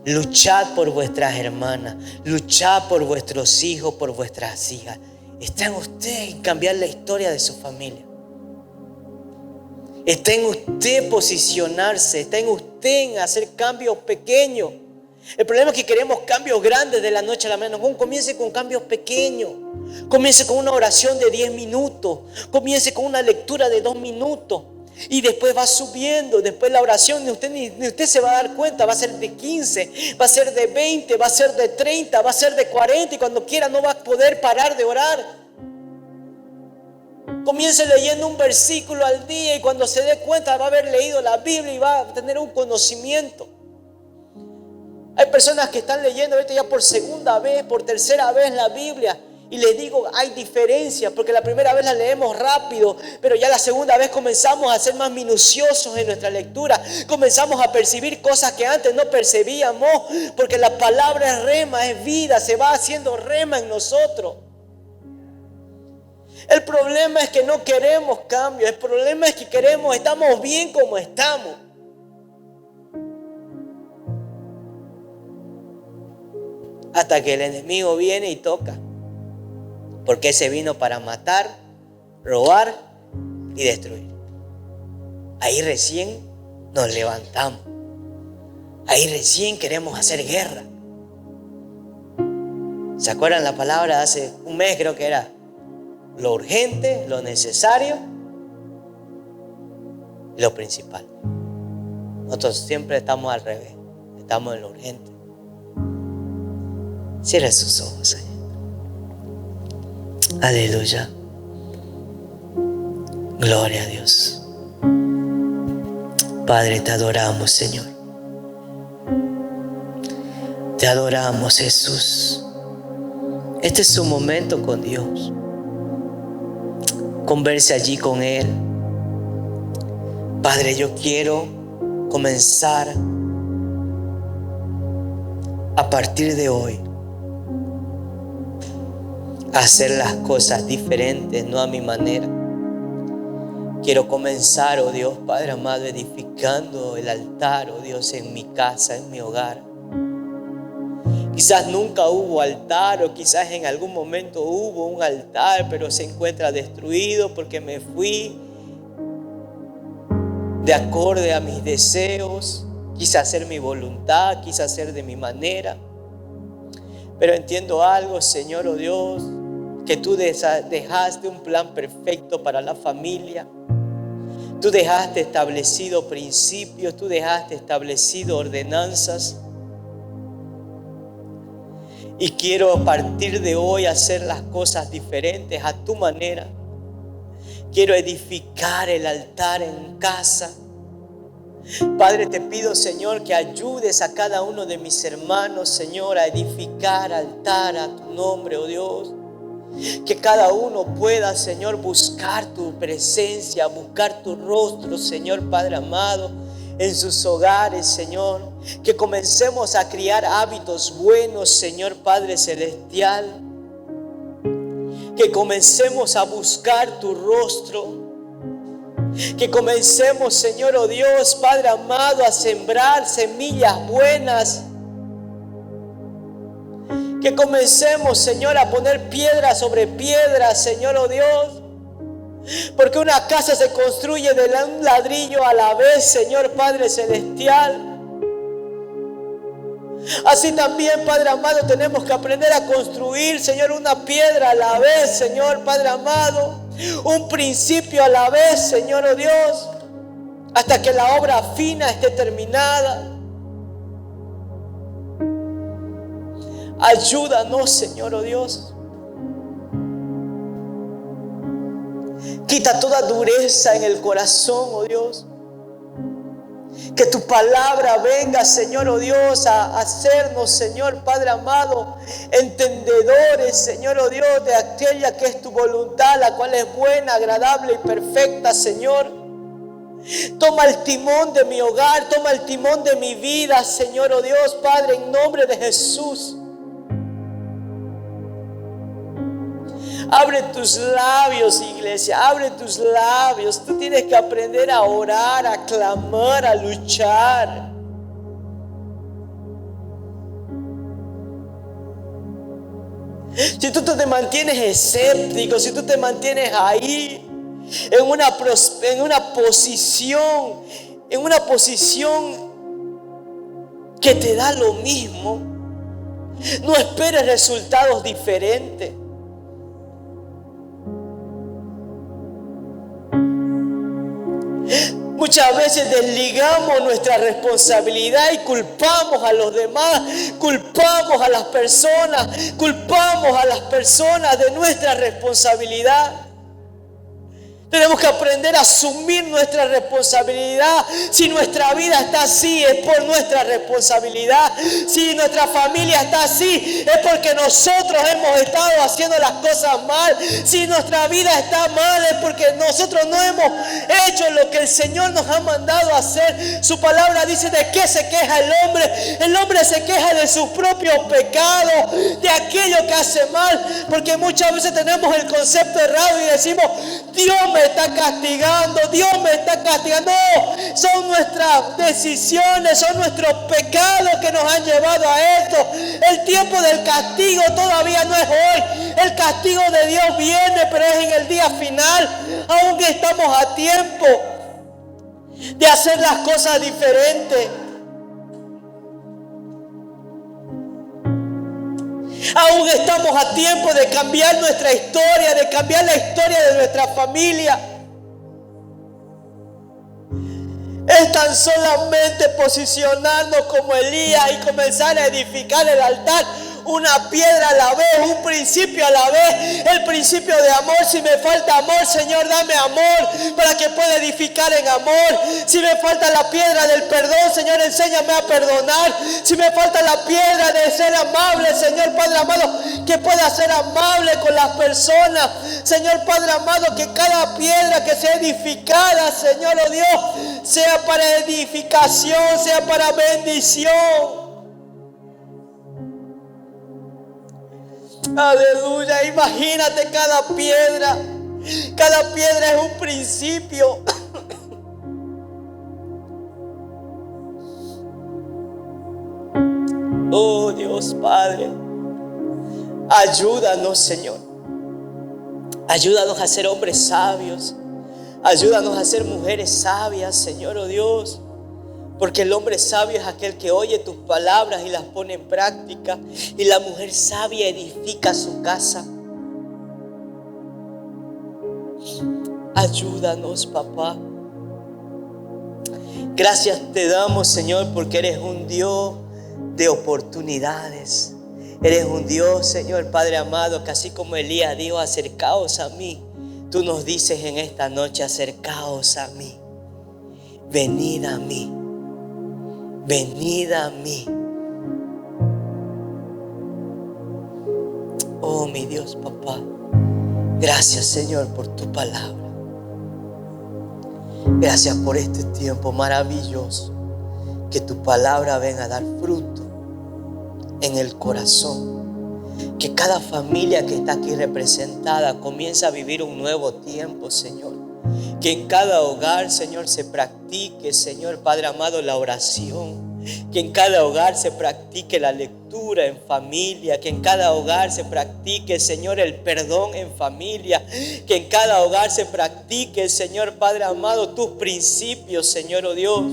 Luchad por vuestras hermanas, luchad por vuestros hijos, por vuestras hijas. Está en usted en cambiar la historia de su familia. Está en usted posicionarse, está en usted en hacer cambios pequeños. El problema es que queremos cambios grandes de la noche a la mañana. Comience con cambios pequeños. Comience con una oración de 10 minutos. Comience con una lectura de 2 minutos. Y después va subiendo. Después la oración ni usted se va a dar cuenta. Va a ser de 15, va a ser de 20, va a ser de 30, va a ser de 40. Y cuando quiera no va a poder parar de orar. Comience leyendo un versículo al día. Y cuando se dé cuenta va a haber leído la Biblia y va a tener un conocimiento. Hay personas que están leyendo ahorita ya por segunda vez, por tercera vez la Biblia. Y les digo, hay diferencia, porque la primera vez la leemos rápido, pero ya la segunda vez comenzamos a ser más minuciosos en nuestra lectura. Comenzamos a percibir cosas que antes no percibíamos, porque la palabra es rema, es vida, se va haciendo rema en nosotros. El problema es que no queremos cambio, el problema es que estamos bien como estamos. Hasta que el enemigo viene y toca. Porque ese vino para matar, robar y destruir. Ahí recién nos levantamos. ahí recién queremos hacer guerra. ¿Se acuerdan la palabra de hace un mes? Creo que era lo urgente, lo necesario y lo principal. Nosotros siempre estamos al revés. Estamos en lo urgente. Cierre sus ojos, Señor. Aleluya. Gloria a Dios. Padre, te adoramos, Señor. Te adoramos, Jesús. Este es su momento con Dios. Converse allí con Él. Padre, yo quiero comenzar a partir de hoy a hacer las cosas diferentes, no a mi manera. Quiero comenzar, oh Dios, Padre amado, edificando el altar, oh Dios, en mi casa, en mi hogar. Quizás nunca hubo altar, o quizás en algún momento hubo un altar, pero se encuentra destruido porque me fui de acorde a mis deseos. Quise hacer mi voluntad, quise hacer de mi manera. Pero entiendo algo, Señor, oh Dios, que tú dejaste un plan perfecto para la familia. Tú dejaste establecido principios, tú dejaste establecido ordenanzas. Y quiero a partir de hoy hacer las cosas diferentes a tu manera. Quiero edificar el altar en casa. Padre, te pido, Señor, que ayudes a cada uno de mis hermanos, Señor, a edificar altar a tu nombre, oh Dios. Que cada uno pueda, Señor, buscar tu presencia, buscar tu rostro, Señor, Padre amado, en sus hogares, Señor. Que comencemos a criar hábitos buenos, Señor, Padre celestial. Que comencemos a buscar tu rostro. Que comencemos, Señor, oh Dios, Padre amado, a sembrar semillas buenas. Que comencemos, Señor, a poner piedra sobre piedra, Señor, oh Dios. Porque una casa se construye de un ladrillo a la vez, Señor Padre celestial. Así también, Padre amado, tenemos que aprender a construir, Señor, una piedra a la vez, Señor Padre amado. Un principio a la vez, Señor, oh Dios. Hasta que la obra fina esté terminada. Ayúdanos, Señor, oh Dios. Quita toda dureza en el corazón, oh Dios. Que tu palabra venga, Señor, oh Dios, a hacernos, Señor, Padre amado, entendedores, Señor, oh Dios, de aquella que es tu voluntad, la cual es buena, agradable y perfecta, Señor. Toma el timón de mi hogar, toma el timón de mi vida, Señor, oh Dios, Padre, en nombre de Jesús. Abre tus labios, iglesia, abre tus labios. Tú tienes que aprender a orar, a clamar, a luchar. Si tú te mantienes escéptico, si tú te mantienes ahí en una posición que te da lo mismo, no esperes resultados diferentes. Muchas veces desligamos nuestra responsabilidad y culpamos a los demás, culpamos a las personas de nuestra responsabilidad. Tenemos que aprender a asumir nuestra responsabilidad. Si nuestra vida está así, es por nuestra responsabilidad. Si nuestra familia está así, es porque nosotros hemos estado haciendo las cosas mal. Si nuestra vida está mal, es porque nosotros no hemos hecho lo que el Señor nos ha mandado a hacer. Su palabra dice: ¿de qué se queja el hombre? El hombre se queja de sus propios pecados, de aquello que hace mal. Porque muchas veces tenemos el concepto errado y decimos: Dios me está castigando, Dios me está castigando. No, son nuestras decisiones, son nuestros pecados que nos han llevado a esto. El tiempo del castigo todavía no es hoy. El castigo de Dios viene, pero es en el día final. Aún estamos a tiempo de hacer las cosas diferentes. Aún estamos a tiempo de cambiar nuestra historia, de cambiar la historia de nuestra familia. Es tan solamente posicionarnos como Elías y comenzar a edificar el altar, una piedra a la vez, un principio a la vez, el principio de amor. Si me falta amor, Señor, dame amor para que pueda edificar en amor. Si me falta la piedra del perdón, Señor, enséñame a perdonar. Si me falta la piedra de ser amable, Señor Padre amado, que pueda ser amable con las personas. Señor Padre amado, que cada piedra que sea edificada, Señor, oh Dios, sea para edificación, sea para bendición. Aleluya, imagínate cada piedra. Cada piedra es un principio. Oh Dios Padre, ayúdanos, Señor. Ayúdanos a ser hombres sabios. Ayúdanos a ser mujeres sabias, Señor, oh Dios. Porque el hombre sabio es aquel que oye tus palabras y las pone en práctica. Y la mujer sabia edifica su casa. Ayúdanos, papá. Gracias te damos, Señor, porque eres un Dios de oportunidades. Eres un Dios, Señor Padre amado, que así como Elías dijo, acercaos a mí. Tú nos dices en esta noche, acercaos a mí. Venid a mí. Venid a mí. Oh, mi Dios, papá. Gracias, Señor, por tu palabra. Gracias por este tiempo maravilloso. Que tu palabra venga a dar fruto en el corazón. Que cada familia que está aquí representada comience a vivir un nuevo tiempo, Señor. Que en cada hogar, Señor, se practique, Señor Padre amado, la oración. Que en cada hogar se practique la lectura en familia. Que en cada hogar se practique, Señor, el perdón en familia. Que en cada hogar se practique, Señor Padre amado, tus principios, Señor, oh Dios.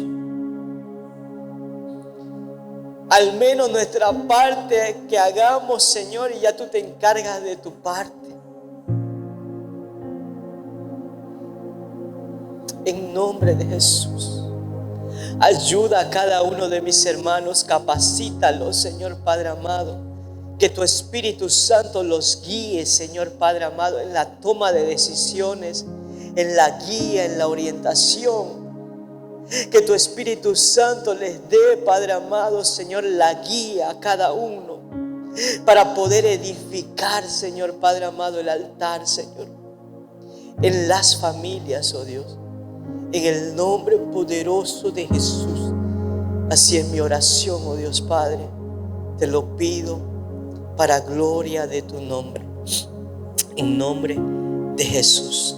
Al menos nuestra parte que hagamos, Señor, y ya tú te encargas de tu parte. En nombre de Jesús, ayuda a cada uno de mis hermanos, capacítalos, Señor Padre amado. Que tu Espíritu Santo los guíe, Señor Padre amado, en la toma de decisiones, en la guía, en la orientación. Que tu Espíritu Santo les dé, Padre amado, Señor, la guía a cada uno para poder edificar, Señor Padre amado, el altar, Señor, en las familias, oh Dios. En el nombre poderoso de Jesús. Así es mi oración, oh Dios Padre. Te lo pido para gloria de tu nombre. En nombre de Jesús.